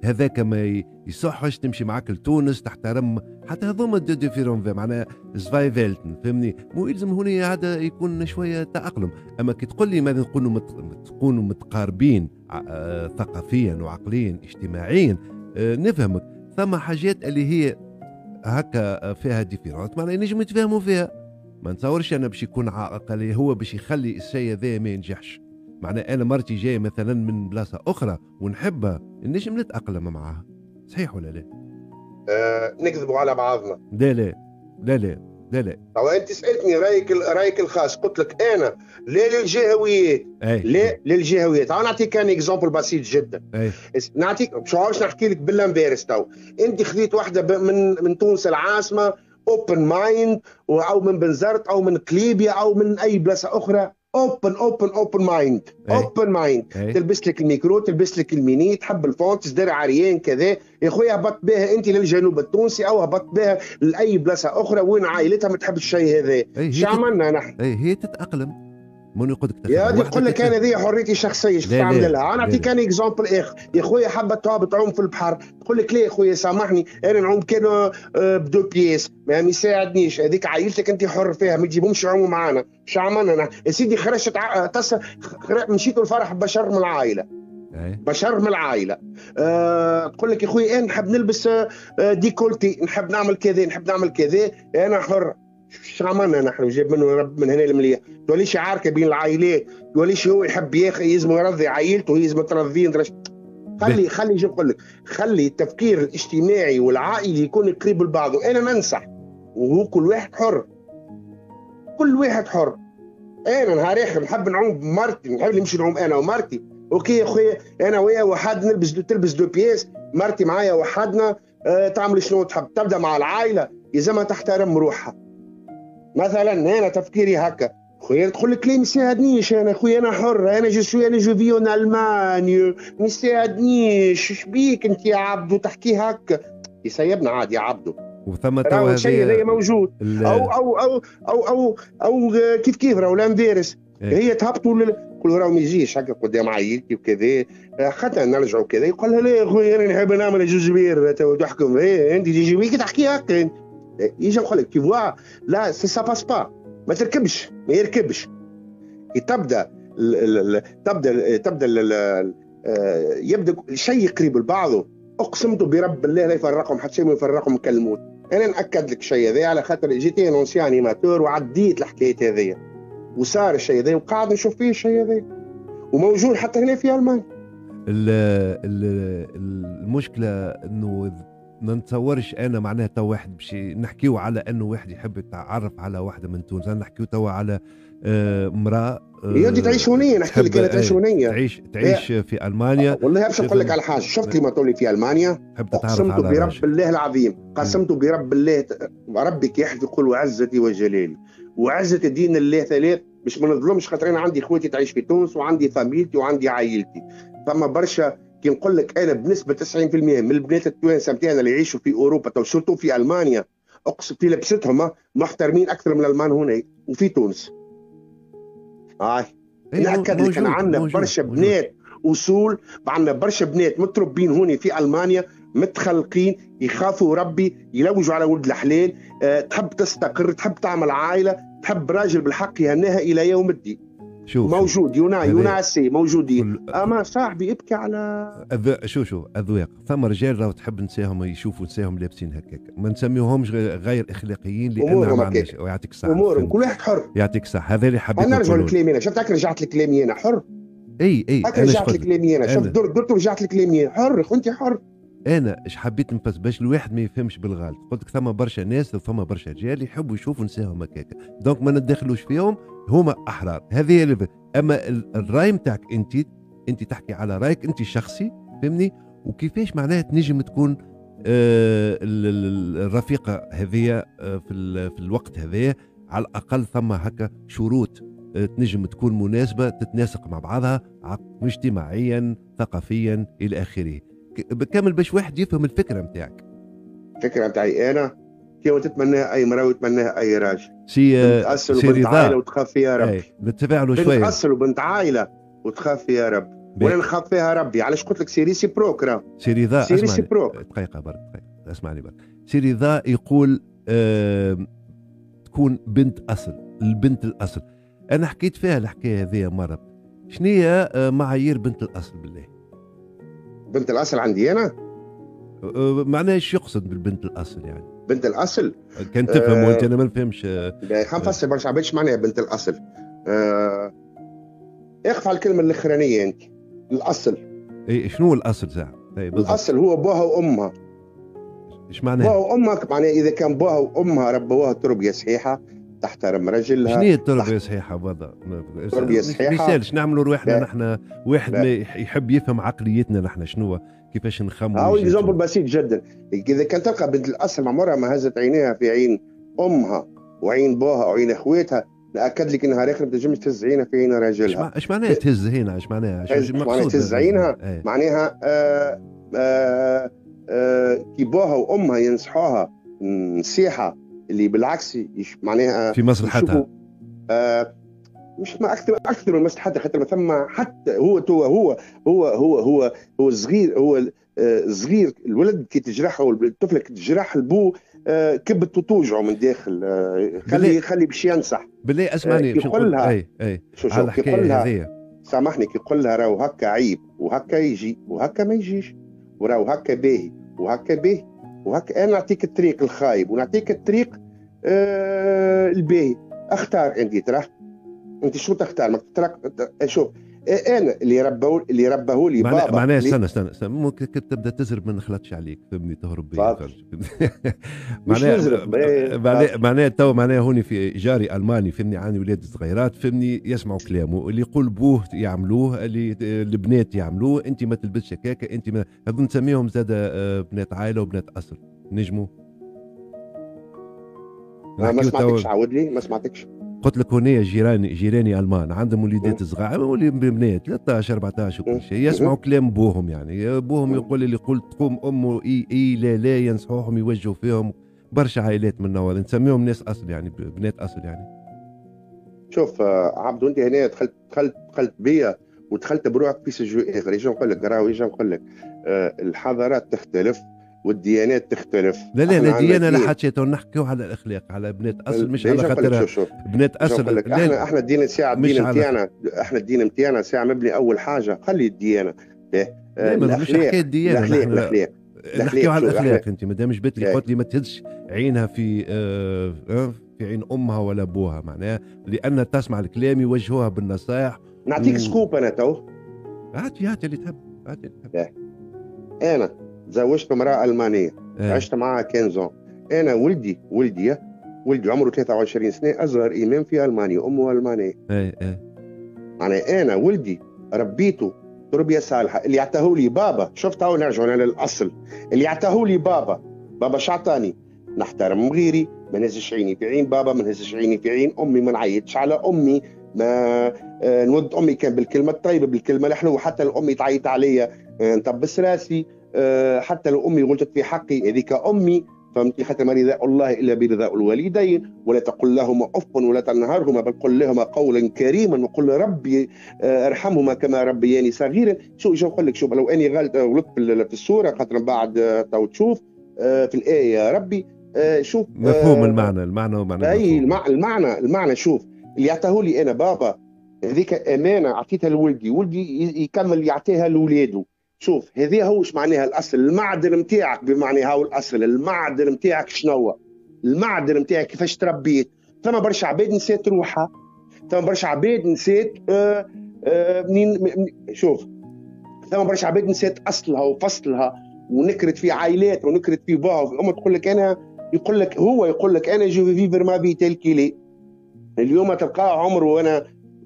هذاك ما يصحش تمشي معاك لتونس تحترم حتى هذوما ديفيرون معناها زفايفلتن. فهمني؟ مو يلزم هنا هذا يكون شويه تأقلم. اما كي تقول لي ماذا تكونوا متقاربين ثقافيا وعقليا اجتماعيا، نفهمك. ثم حاجات اللي هي هكا فيها ديفيرونت معناها نجم يتفاهموا فيها. ما نتصورش انا باش يكون عائق اللي هو باش يخلي الشيء هذا ما ينجحش. معناها انا مرتي جايه مثلا من بلاصه اخرى ونحبها، نجم نتاقلم معها. صحيح ولا لا؟ نكذبوا على بعضنا. لا لا لا لا لا لا. طب انت سالتني رايك الخاص، قلت لك انا لا للجهويات لا للجهويات. انا نعطيك كان اكزامبل بسيط جدا. نعطيك باش نحكي لك بالانفيرس. تو انت خذيت واحده من تونس العاصمه اوبن مايند، او من بنزرت او من قليبيا او من اي بلاصه اخرى، اوبن مايند اوبن مايند. تلبس لك الميكرو، تلبس لك الميني، تحب الفونت، تدير عريان كذا. يا خويا هبط بها انت للجنوب التونسي او هبط بها لاي بلاصه اخرى وين عائلتها ما تحبش الشيء هذا. شو عملنا نحن؟ هي تتاقلم. من يقول لك يا دي تقول لك انا هذه حريتي الشخصيه ايش تعمل لها. انا نعطيك انا اكزامبل اخر. يا خويا حبت تهبط تعوم في البحر، تقول لك لا يا خويا سامحني انا نعوم كانوا بدو بياس ما يساعدنيش، هذيك عائلتك انت حر فيها ما تجيبهمش يعوموا معانا. شو عملنا يا سيدي؟ خرجت مشيتوا الفرح بشر من العائله، بشر من العائله. تقول لك يا خويا انا نحب نلبس ديكولتي، نحب نعمل كذا نحب نعمل كذا، انا حر. شو عملنا نحن؟ جاب منه رب من هنا المليح. توليش عاركه بين العائلات، توليش هو يحب يلزم يرضي عائلته ويلزم ترضيه. خلي شو نقول لك، خلي التفكير الاجتماعي والعائلي يكون قريب لبعضه. انا ننصح وهو كل واحد حر، كل واحد حر. انا نهار اخر نحب نعوم بمرتي، نحب نمشي نعوم انا ومرتي، اوكي يا خويا انا ويا وحد تلبس دو بياس، مرتي معايا وحدنا. تعمل شنو تحب، تبدا مع العائله يلزمها تحترم روحها. مثلا انا تفكيري هكا. خويا تقول لك ليه ما يساعدنيش انا خويا انا حر، انا جو في اون المانيا ما يساعدنيش. ايش بيك انت يا عبدو تحكي هكا؟ يسيبنا عادي يا عبدو. وثم توا الشيء هذا موجود. او كيف راهو الانفيرس. هي تهبطوا كل راهو ما يجيش هكا قدام عائلتي وكذا، حتى نرجعوا كذا يقول لها لا يا خويا انا نحب نعمل جوجبير تحكم. انت تجي بيك تحكي هكا. يجي نقول لك كيف لا سا باس با، ما تركبش ما يركبش. تبدا يبدا شيء قريب لبعضه. اقسمت برب الله لا يفرقهم حتى شيء ما يفرقهم كالموت. انا ناكد لك الشيء هذا على خاطر جيت انا اونسيان انيماتور وعديت الحكايه هذه وصار الشيء هذا وقاعد نشوف فيه الشيء هذا وموجود حتى هنا في المانيا. المشكله انه ما نتصورش انا معناها تو واحد باش نحكيو على انه واحد يحب يتعرف على واحده من تونس، نحكيو تو على امراه يودي تعيش هونية، نحكي لك انا تعيش هونية، تعيش في المانيا. والله باش نقول لك على حاجه، شفت لي ما تقولي في المانيا، قسمت برب الله العظيم، قسمت برب الله، ربك يحلف يقول وعزتي وجلالي وعزة دين الله ثلاث، مش ما نظلمش، خاطر انا عندي اخواتي تعيش في تونس وعندي فاميلتي وعندي عائلتي، فما برشا كي نقول لك انا بنسبه 90% من البنات التوانسه نتاعنا اللي يعيشوا في اوروبا وشرطوا في المانيا، اقسم في لبستهم محترمين اكثر من الالمان هنا وفي تونس. نأكد لك أنا عندنا برشا بنات أصول، عندنا برشا بنات متربين هوني في ألمانيا متخلقين، يخافوا ربي، يلوجوا على ولد الحلال، تحب تستقر، تحب تعمل عائلة، تحب راجل بالحق يهناها إلى يوم الدين. موجود يوناسي موجودين. أما صاحبي ابكي على شو أذواق. ثم رجال راهو تحب نساهم يشوفوا نساهم لابسين هكاك، ما نسميوهمش غير اخلاقيين لان ما عندناش. ويعطيك الصحه، امورهم كل واحد حر. يعطيك الصحه، هذا اللي حبيت نقوله. نرجع لكلامي انا، شفتك رجعت لكلامي انا حر. اي رجعت لكلامي انا، شفت درت رجعت لكلامي حر، انت حر. انا ايش حبيت نفس باش الواحد ما يفهمش بالغلط، قلت لك ثم برشا ناس وثم برشا رجال يحبوا يشوفوا نساهم هكاك، دونك ما ندخلوش فيهم، هما احرار. هذه اللي اما الراي نتاعك انت تحكي على رايك انت الشخصي، فهمني، وكيفاش معناها تنجم تكون الرفيقه هذه في الوقت هذا. على الاقل ثم هكا شروط تنجم تكون مناسبه، تتناسق مع بعضها اجتماعيا ثقافيا الى اخره، بكامل باش واحد يفهم الفكره نتاعك. الفكره نتاعي انا كيما تتمناها اي مرأة ويتمناها اي راجل، سي بنت عائله وتخاف فيها ربي، نتفاعلوا شويه، بنت أصل وبنت عائله وتخاف فيها ربي، وانا نخاف فيها ربي. علاش قلت لك سيري سي بروك، راه سيري ذا سي بروك. دقيقه برك، اسمعني برك. سيري ذا يقول تكون بنت اصل، البنت الاصل. انا حكيت فيها الحكايه هذه مره. شنو هي معايير بنت الاصل بالله؟ بنت الاصل عندي انا معناها ايش يقصد بالبنت الاصل يعني؟ بنت الاصل كان تفهم وانت انا ما نفهمش. خلينا نفسر برشا عباد ايش معناها بنت الاصل. اخف على الكلمه الاخرانيه انت. الاصل اي شنو الاصل ساعه؟ الاصل هو ابوها وامها. ايش معناها؟ ابوها وامك معناها اذا كان ابوها وامها ربوها تربيه صحيحه، تحترم رجلها. شنو هي التربيه صحيحه بالضبط؟ تربيه صحيحه مثال نعملوا روحنا نحن، واحد ما يحب يفهم عقليتنا نحن شنو كيفاش نخمم. اكزامبل بسيط جدا، اذا كان تلقى بنت الاصل عمرها ما هزت عينيها في عين امها وعين بوها وعين اخواتها، ناكد لك انها اخر ما تنجمش تهز عينها في عين راجلها. ايش معناها تهز هنا؟ ايش معناها؟ تهز عينها معناها كي بوها وامها ينصحوها نصيحه اللي بالعكس معناها في مصلحتها، مش ما اكثر من مصلحتها، خاطر ما ثم حتى هو صغير، هو صغير الولد كي تجرحه والطفل كي تجرح البو كبت وتوجعه من داخل. خلي باش ينصح بالله. اسمعني باش نقول لها على الحكايه هذه، سامحني، كي يقول لها راهو هكا عيب وهكا يجي وهكا ما يجيش، وراهو هكا باهي وهكا باهي وهكا، انا نعطيك الطريق الخايب ونعطيك الطريق الباهي، اختار انت. ترى انت شو تختار؟ ما شوف انا اللي رباه لي بابا. معناها استنى ممكن تبدا تزرب، ما نخلطش عليك، فهمني، تهرب بيا. معناها تو معناها هوني في جاري الماني، فهمني، عندي ولاد صغيرات، فهمني، يسمعوا كلامه، اللي يقول بوه يعملوه، اللي البنات يعملوه، انت ما تلبسش هكاكا، انت ما هذو نسميهم زاده بنات عائله وبنات اصل. نجموا ما سمعتكش، عاود لي، ما سمعتكش. قلت لك هنا جيراني المان عندهم وليدات صغار، ولي بنات 13 14 وكل شيء، يسمعوا كلام بوهم، يعني بوهم يقول اللي قلت تقوم امه اي لا ينصحوهم يوجهوا فيهم. برشا عائلات من النوع نسميهم ناس اصل، يعني بنات اصل. يعني شوف عبدو، انت هنا دخلت بيا ودخلت بروحك في سجو اخر. ايش نقول لك؟ راهو ايش نقول لك؟ الحضارات تختلف والديانات تختلف. لا الديانه لا حد شيء، نحكيو على الاخلاق، على بنات اصل، مش على خاطر بنات اصل. احنا الدين ساعه، الدين نتاعنا، احنا الدين نتاعنا ساعه مبني اول حاجه، خلي الديانه مش حكايه الديانه، الاخلاق نحكيو على الاخلاق. انت ما دامش جبت لي قلت لي ما تهزش عينها في عين امها ولا ابوها، معناها لان تسمع الكلام يوجهوها بالنصائح. نعطيك سكوب انا تو، هات اللي تحب. انا تزوجت امراه المانيه عشت معها 15 انا ولدي عمره 23 سنه، اصغر امام في المانيا، امه المانيه. يعني انا ولدي ربيته تربيه صالحه. اللي يعطاه لي بابا، شفت هاو نرجعوا للاصل، اللي يعطاه لي بابا شعطاني نحترم غيري، ما نهزش عيني في عين بابا، ما نهزش عيني في عين امي، ما نعيطش على امي، ما نود امي كان بالكلمه الطيبه بالكلمه الحلوه، حتى لو امي تعيط عليا نطبس راسي، حتى لو امي غلطت في حقي هذيك امي، فهمتي؟ حتى ما رضاء الله الا برضاء الوالدين، ولا تقل لهما اف ولا تنهرهما، بل قل لهما قولا كريما، وقل ربي ارحمهما كما ربياني صغيرا. شو نقول لك، شوف لو اني غلطت في الصوره، خاطر من بعد تو تشوف في الايه يا ربي شوف مفهوم المعنى ومعنى اي المفهوم. المعنى شوف، اللي يعطاه لي انا بابا هذيك امانه عطيتها لولدي يكمل يعطيها لاولاده. شوف هذه هو ايش معناها الاصل، المعدن نتاعك بمعنى هاو الاصل، المعدن نتاعك شنو؟ المعدن نتاعك كيفاش تربيت. ثم برشا عباد نسيت روحها، ثم برشا عباد نسيت شوف، ثم برشا عباد نسيت اصلها وفصلها، ونكرت في عائلات ونكرت في باها وفي امها، تقول لك انا، يقول لك انا جو فيفر ما بي تيل كيلي. اليوم تلقاه عمره،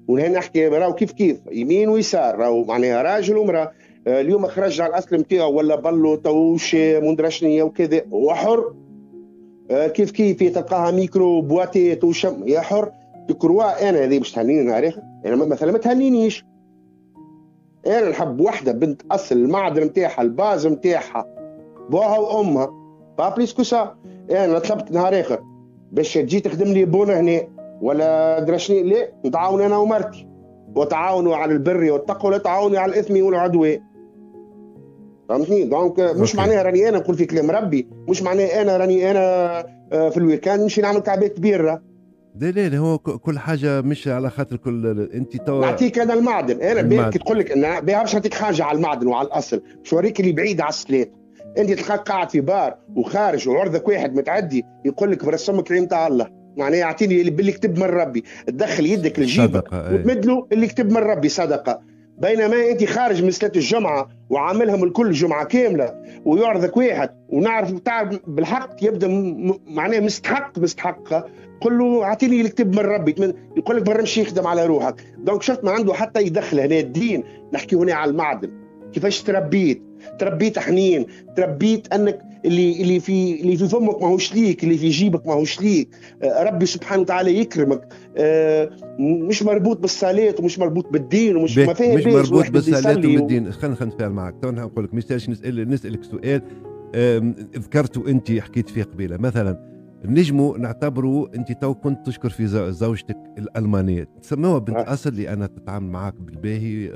وانا نحكي راهو كيف يمين ويسار، راهو معناها راجل ومراه. اليوم خرج على الاصل نتاعو ولا بلوطه وشام وندرشنيه وكذا، هو حر. كيف تلقاها ميكرو بواتيت وشم، يا حر. تكروا انا هذه باش تهنيني نهار اخر؟ انا مثلا ما تهنينيش. انا نحب وحده بنت اصل، المعدن نتاعها الباز نتاعها بوها وامها، با بليس كو سا. انا طلبت نهار اخر باش تجي تخدم لي بونا هنا ولا درشني، لا، نتعاون انا ومرتي، وتعاونوا على البر والتقوى ولا تعاونوا على الاثم والعدوان. فهمتني؟ دونك مش معناها راني انا نقول في كلام ربي، مش معناها انا راني انا في الويكاند نمشي نعمل كعبات كبيره. لا هو كل حاجه مش على خاطر كل انت تو نعطيك انا المعدن. انا بالك تقول لك انا باش نعطيك حاجه على المعدن وعلى الاصل، مش وريك اللي بعيد على الصلاه. انت تلقاك قاعد في بار وخارج وعرضك واحد متعدي يقول لك برسمك عين تاع الله، معناها يعطيني اللي كتب من ربي، تدخل يدك لجيبك وتمد له اللي كتب من ربي صدقه. بينما انت خارج من صلاه الجمعه وعاملهم الكل جمعه كامله، ويعرضك واحد تعرف بالحق يبدا معناه مستحق، قل له اعطيني اللي كتب من ربي، يقول لك برا مشي يخدم على روحك. دونك شفت ما عنده حتى يدخل هنا الدين. نحكي هنا على المعدن، كيفاش تربيت حنين، تربيت انك اللي في فمك ماهوش ليك، اللي في جيبك ماهوش ليك. ربي سبحانه وتعالى يكرمك، مش مربوط بالصلاه ومش مربوط بالدين ومش ما فيها مش مربوط بالصلاه وبالدين. خلينا نتفاعل معك تو، نقول لك ميساج نسالك سؤال ذكرته انت حكيت فيه قبيله. مثلا نجموا نعتبروا انت تو كنت تشكر في زوجتك الالمانيه، تسموها بنت اصل لانها تتعامل معك بالباهي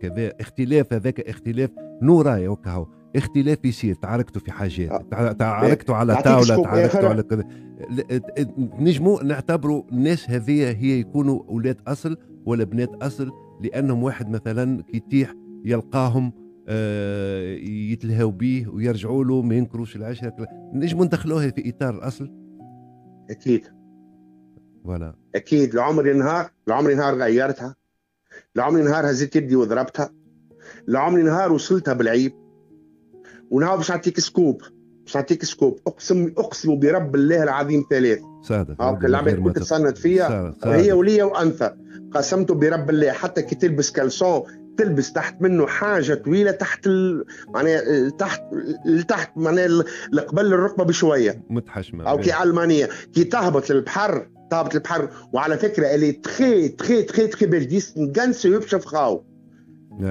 كذا، اختلاف هذاك اختلاف نوراي وكهو، اختلاف يصير، تعاركتوا في حاجات، تعاركتوا على طاوله، تعاركتوا على كذا. نجموا نعتبروا الناس هذه هي يكونوا اولاد اصل ولا بنات اصل، لانهم واحد مثلا كي يتيح يلقاهم يتلهوا به ويرجعوا له ما ينكروش العشره. نجموا ندخلوها في اطار الاصل. اكيد ولا اكيد. لعمري نهار غيرتها، لعمري نهار هزيت يدي وضربتها، لعمري نهار وصلتها بالعيب. ونهار باش نعطيك سكوب، اقسم برب الله العظيم ثلاث صادق العباد كنت تصنت فيها هي وليا وانثى، قسمت برب الله حتى كي تلبس كالسون تلبس تحت منه حاجه طويله تحت معناها تحت معناها قبل الركبه بشويه متحشمه، او كي المانيا كي تهبط للبحر وعلى فكره اللي تخي بالديس نقنس يبشف خاو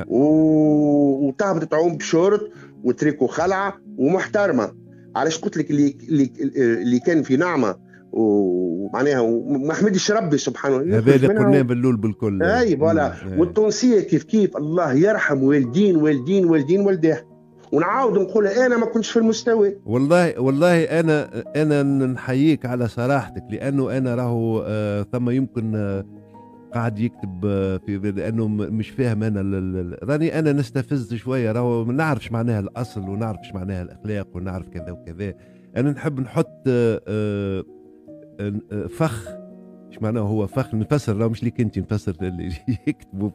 وتهبط تعوم بشورت وتريكو خلعه ومحترمه. علاش قلت لك اللي كان في نعمه ومعناها ما حمدش ربي سبحانه. هذا اللي قلناه باللول بالكل. اي فوالا. والتونسيه كيف الله يرحم والديه. ونعاود نقول انا ما كنتش في المستوى. والله انا نحييك على صراحتك، لانه انا راهو ثم يمكن قاعد يكتب في لانه مش فاهم انا راني انا نستفز شويه، راهو ما نعرفش معناها الاصل ونعرفش معناها الاخلاق ونعرف كذا وكذا. انا نحب نحط فخ ايش معناه هو فخر؟ نفسر، لا مش ليك انت نفسر اللي يكتبوا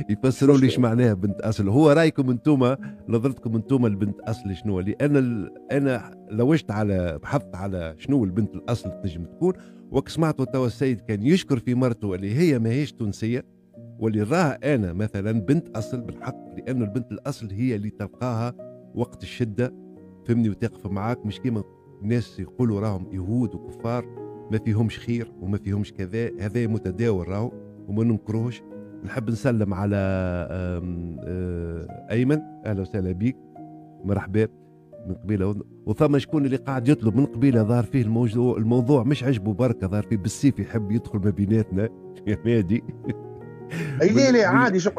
يفسروا لي ايش معناها بنت اصل. هو رايكم انتم، نظرتكم انتم البنت اصل شنو؟ لان انا لوجت على بحثت على شنو البنت الاصل تنجم تكون، وك سمعتوا توا السيد كان يشكر في مرته اللي هي ماهيش تونسيه، واللي راها انا مثلا بنت اصل بالحق، لانه البنت الاصل هي اللي تلقاها وقت الشده فهمني وتقف معاك، مش كيما الناس يقولوا راهم يهود وكفار ما فيهمش خير وما فيهمش كذا. هذا متداول راهو وما ننكروش. نحب نسلم على ايمن، اهلا وسهلا بيك، مرحبا من قبيله. وثم شكون اللي قاعد يطلب من قبيله ظهر فيه الموضوع مش عجبه بركه، ظهر فيه بالسيف يحب يدخل ما بيناتنا يا مادي. اي لا عادي. شوف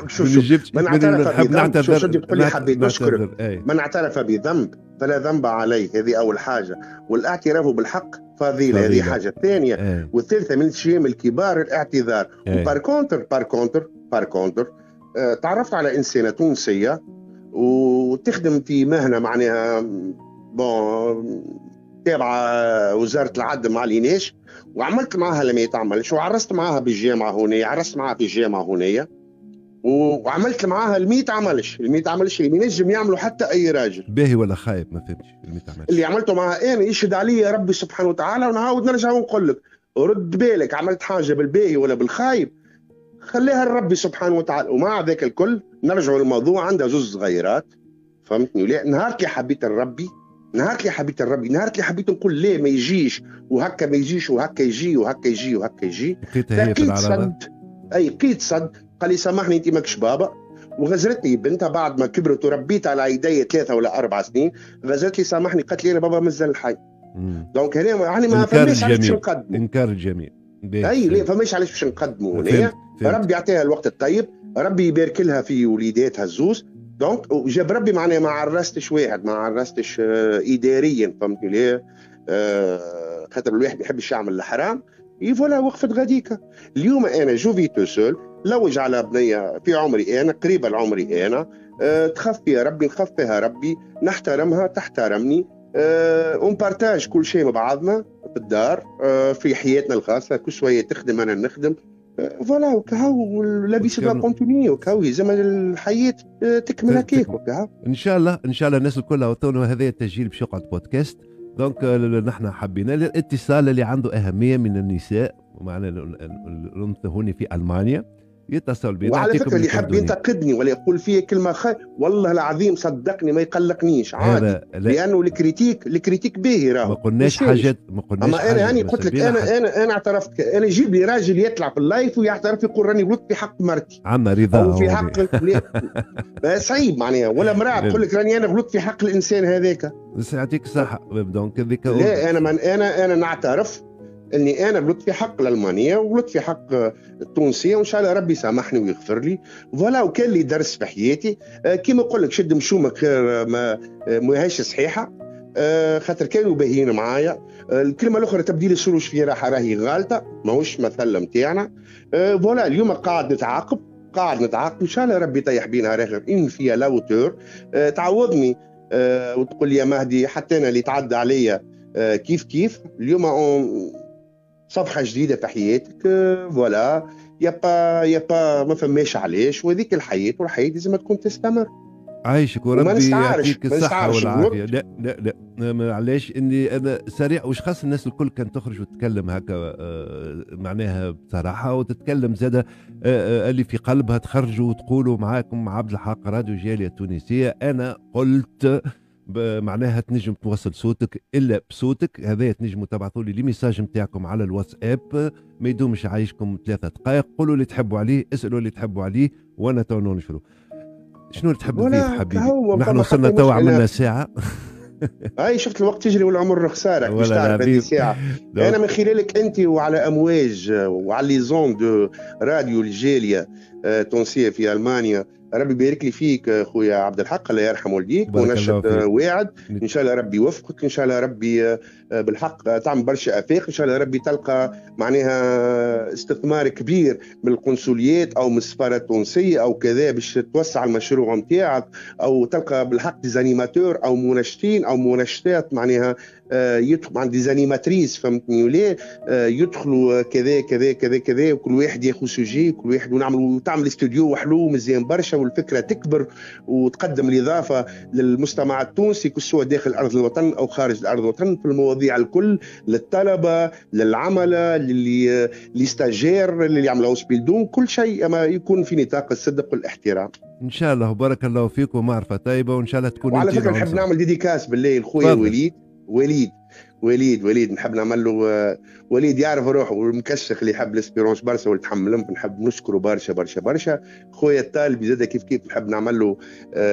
من اعترف بذنب، شو تقول لي حبيت نشكرك، من اعترف بذنب فلا ذنب عليه، هذه اول حاجه. والاعتراف بالحق فضيله، هذه حاجه ثانيه. والثالثه من الشيم الكبار الاعتذار. وبار كونتر تعرفت على انسانه تونسيه وتخدم في مهنه معناها تابعه وزاره العدل مع الإناش، وعملت معها لما يتعملش، وعرست معها بالجامعه هنا، عرست معها في الجامعه هنا، وعملت معها ال100 عملش اللي ينجم يعملوا حتى اي راجل. باهي ولا خايب؟ ما فهمتش. اللي عملته معها انا يشهد علي ربي سبحانه وتعالى، ونعاود نرجع ونقول لك رد بالك، عملت حاجه بالباهي ولا بالخايب خليها لربي سبحانه وتعالى. ومع ذاك الكل نرجع للموضوع، عندها زوج صغيرات فهمتني. ولا نهار اللي حبيت الربي، نهار اللي حبيت نقول ليه ما يجيش وهكا ما يجيش وهكا يجي وهكا يجي وهكا يجي، لقيت صد. لقيت صد قال لي سامحني انت ماكش بابا. وغزرتني بنتها بعد ما كبرت وربيت على يدي 3 ولا 4 سنين، غزرت لي سامحني قالت لي انا بابا مازال حي. دونك هنا يعني ما فهمناش علاش باش نقدموا انكار الجميع. اي لا فهمش علاش باش نقدموا هنا. ربي يعطيها الوقت الطيب، ربي يبارك لها في وليداتها الزوز. دونك وجاب ربي معناها ما عرستش واحد، ما عرستش اداريا فهمتني ليه. خاطر الواحد ما يحبش يعمل الحرام. فوالا وقفت غاديكا. اليوم انا جو تو سول، لوج على بنيه في عمري انا، قريبه لعمري انا، تخاف فيها ربي نخاف فيها ربي، نحترمها تحترمني، ونبارتاج كل شيء مع بعضنا في الدار، في حياتنا الخاصه، كل شويه تخدم انا نخدم. فوالا وكهو لابيس با كونتينيي وكهو زعما الحياه تكمل هكاك وكهو. ان شاء الله الناس الكل عطونا هذا التسجيل باش يقعد بودكاست. دونك نحن حبينا الاتصال اللي عنده اهميه من النساء ومعنا هنا في المانيا يتصل بنا. وعلى فكره اللي يحب ينتقدني ولا يقول فيه كلمه والله العظيم صدقني ما يقلقنيش عادي، لانه الكريتيك باهي راهو. ما قلناش حاجات، اما انا هاني قلت لك انا اعترفت. انا جيب لي راجل يطلع في اللايف ويعترف يقول راني غلطت في حق مرتي عندنا رضا او في حق صعيب معناها، ولا امراه تقول لك راني انا غلطت في حق الانسان هذاك. بس يعطيك الصحه. دونك هذيك لا انا نعترف اني انا غلطت في حق الالمانيه وغلطت في حق التونسيه، وان شاء الله ربي سامحني ويغفر لي. فوالا وكان لي درس في حياتي كيما نقول لك شد مشومك خير ما هيش صحيحه، خاطر كانوا باهيين معايا. الكلمه الاخرى تبديل السروج في راحه راهي غالطه، ماهوش مثل نتاعنا. فوالا اليوم قاعد نتعاقب ان شاء الله ربي يطيح بينا راخر ان فيها لاوتور. تعوضني وتقول لي يا مهدي حتى انا اللي تعدى عليا كيف اليوم صفحه جديده في حياتك. فوالا يا با ما فماش علاش، وهذيك الحياه والحياه لازم تكون تستمر. عايشك وربي يعطيك الصحه والعافيه. لا معليش اني انا سريع، وش خاص الناس الكل كان تخرج وتتكلم هكا معناها بصراحه، وتتكلم زاده اللي في قلبها تخرجوا وتقولوا معاكم عبد الحق راديو جاليه التونسيه. انا قلت معناها تنجم توصل صوتك الا بصوتك هذا، تنجموا تبعثوا لي ميساج نتاعكم على الواتساب، ما يدومش عايشكم 3 دقائق. قولوا اللي تحبوا عليه، اسالوا اللي تحبوا عليه، وانا تو ننشروا. شنو اللي تحب تضيف حبيبي؟ نحن وصلنا تو عملنا ساعه. هاي شفت الوقت يجري والعمر خساره باش تعرف هذه ساعه. انا من خلالك انت وعلى امواج وعلى لي زون دو راديو الجاليه تونسيه في المانيا، ربي يبارك لي فيك خويا عبد الحق، الله يرحم والديك، ونشد واعد ان شاء الله ربي يوفقك، ان شاء الله ربي بالحق تعمل برشا افاق، ان شاء الله ربي تلقى معناها استثمار كبير من القنصليات او من السفاره التونسيه او كذا باش توسع المشروع نتاعك، او تلقى بالحق ديزانيماتور او منشطين او منشطات معناها يدخل عند ديزانيماتريس فهمتني ولا يدخلوا كذا كذا كذا كذا، وكل واحد ياخذ سوجي، كل واحد وتعمل استوديو وحلو مزيان برشا، والفكره تكبر وتقدم الاضافه للمجتمع التونسي سواء داخل ارض الوطن او خارج ارض الوطن في المواضيع الكل، للطلبه للعمله للي ستاجير اللي يعملوا سبيلدون، كل شيء اما يكون في نطاق الصدق والاحترام ان شاء الله. وبارك الله فيك ومعرفه طيبه، وان شاء الله تكون. وعلى فكره نحب نعمل ديديكاس بالليل خويا وليد نحب نعمل له وليد يعرف روحه والمكشخ اللي يحب الاسبيرونس برشا والتحمل، نحب نشكره برشا برشا برشا. خويا الطالب زاد كيف نحب نعمل له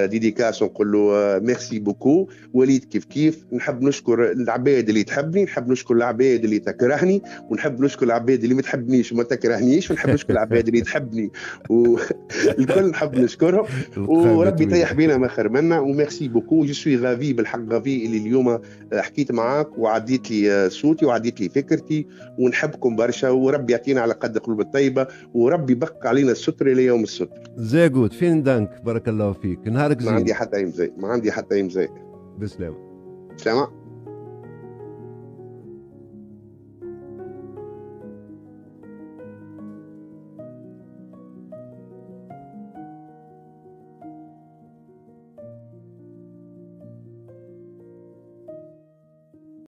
ديديكاس ونقول له ميرسي بوكو. وليد كيف نحب نشكر العباد اللي تحبني، نحب نشكر العباد اللي تكرهني، ونحب نشكر العباد اللي ما تحبنيش وما تكرهنيش، ونحب نشكر العباد اللي تحبني والكل نحب نشكرهم. وربي يطيح بينا ما خير منا. وميرسي بوكو، جو سوي غافي بالحق غافي اللي اليوم حكيت معاك وعديت لي صوتي وعديت لي فكرتي، ونحبكم برشا، وربي يعطينا على قد قلوب الطيبة، وربي يبقى علينا الستر ليوم الستر. زي جود فين دانك، بارك الله فيك، نهارك زين. ما عندي حتى يمزي، ما عندي حتى يمزي. بسلامة. سلامة.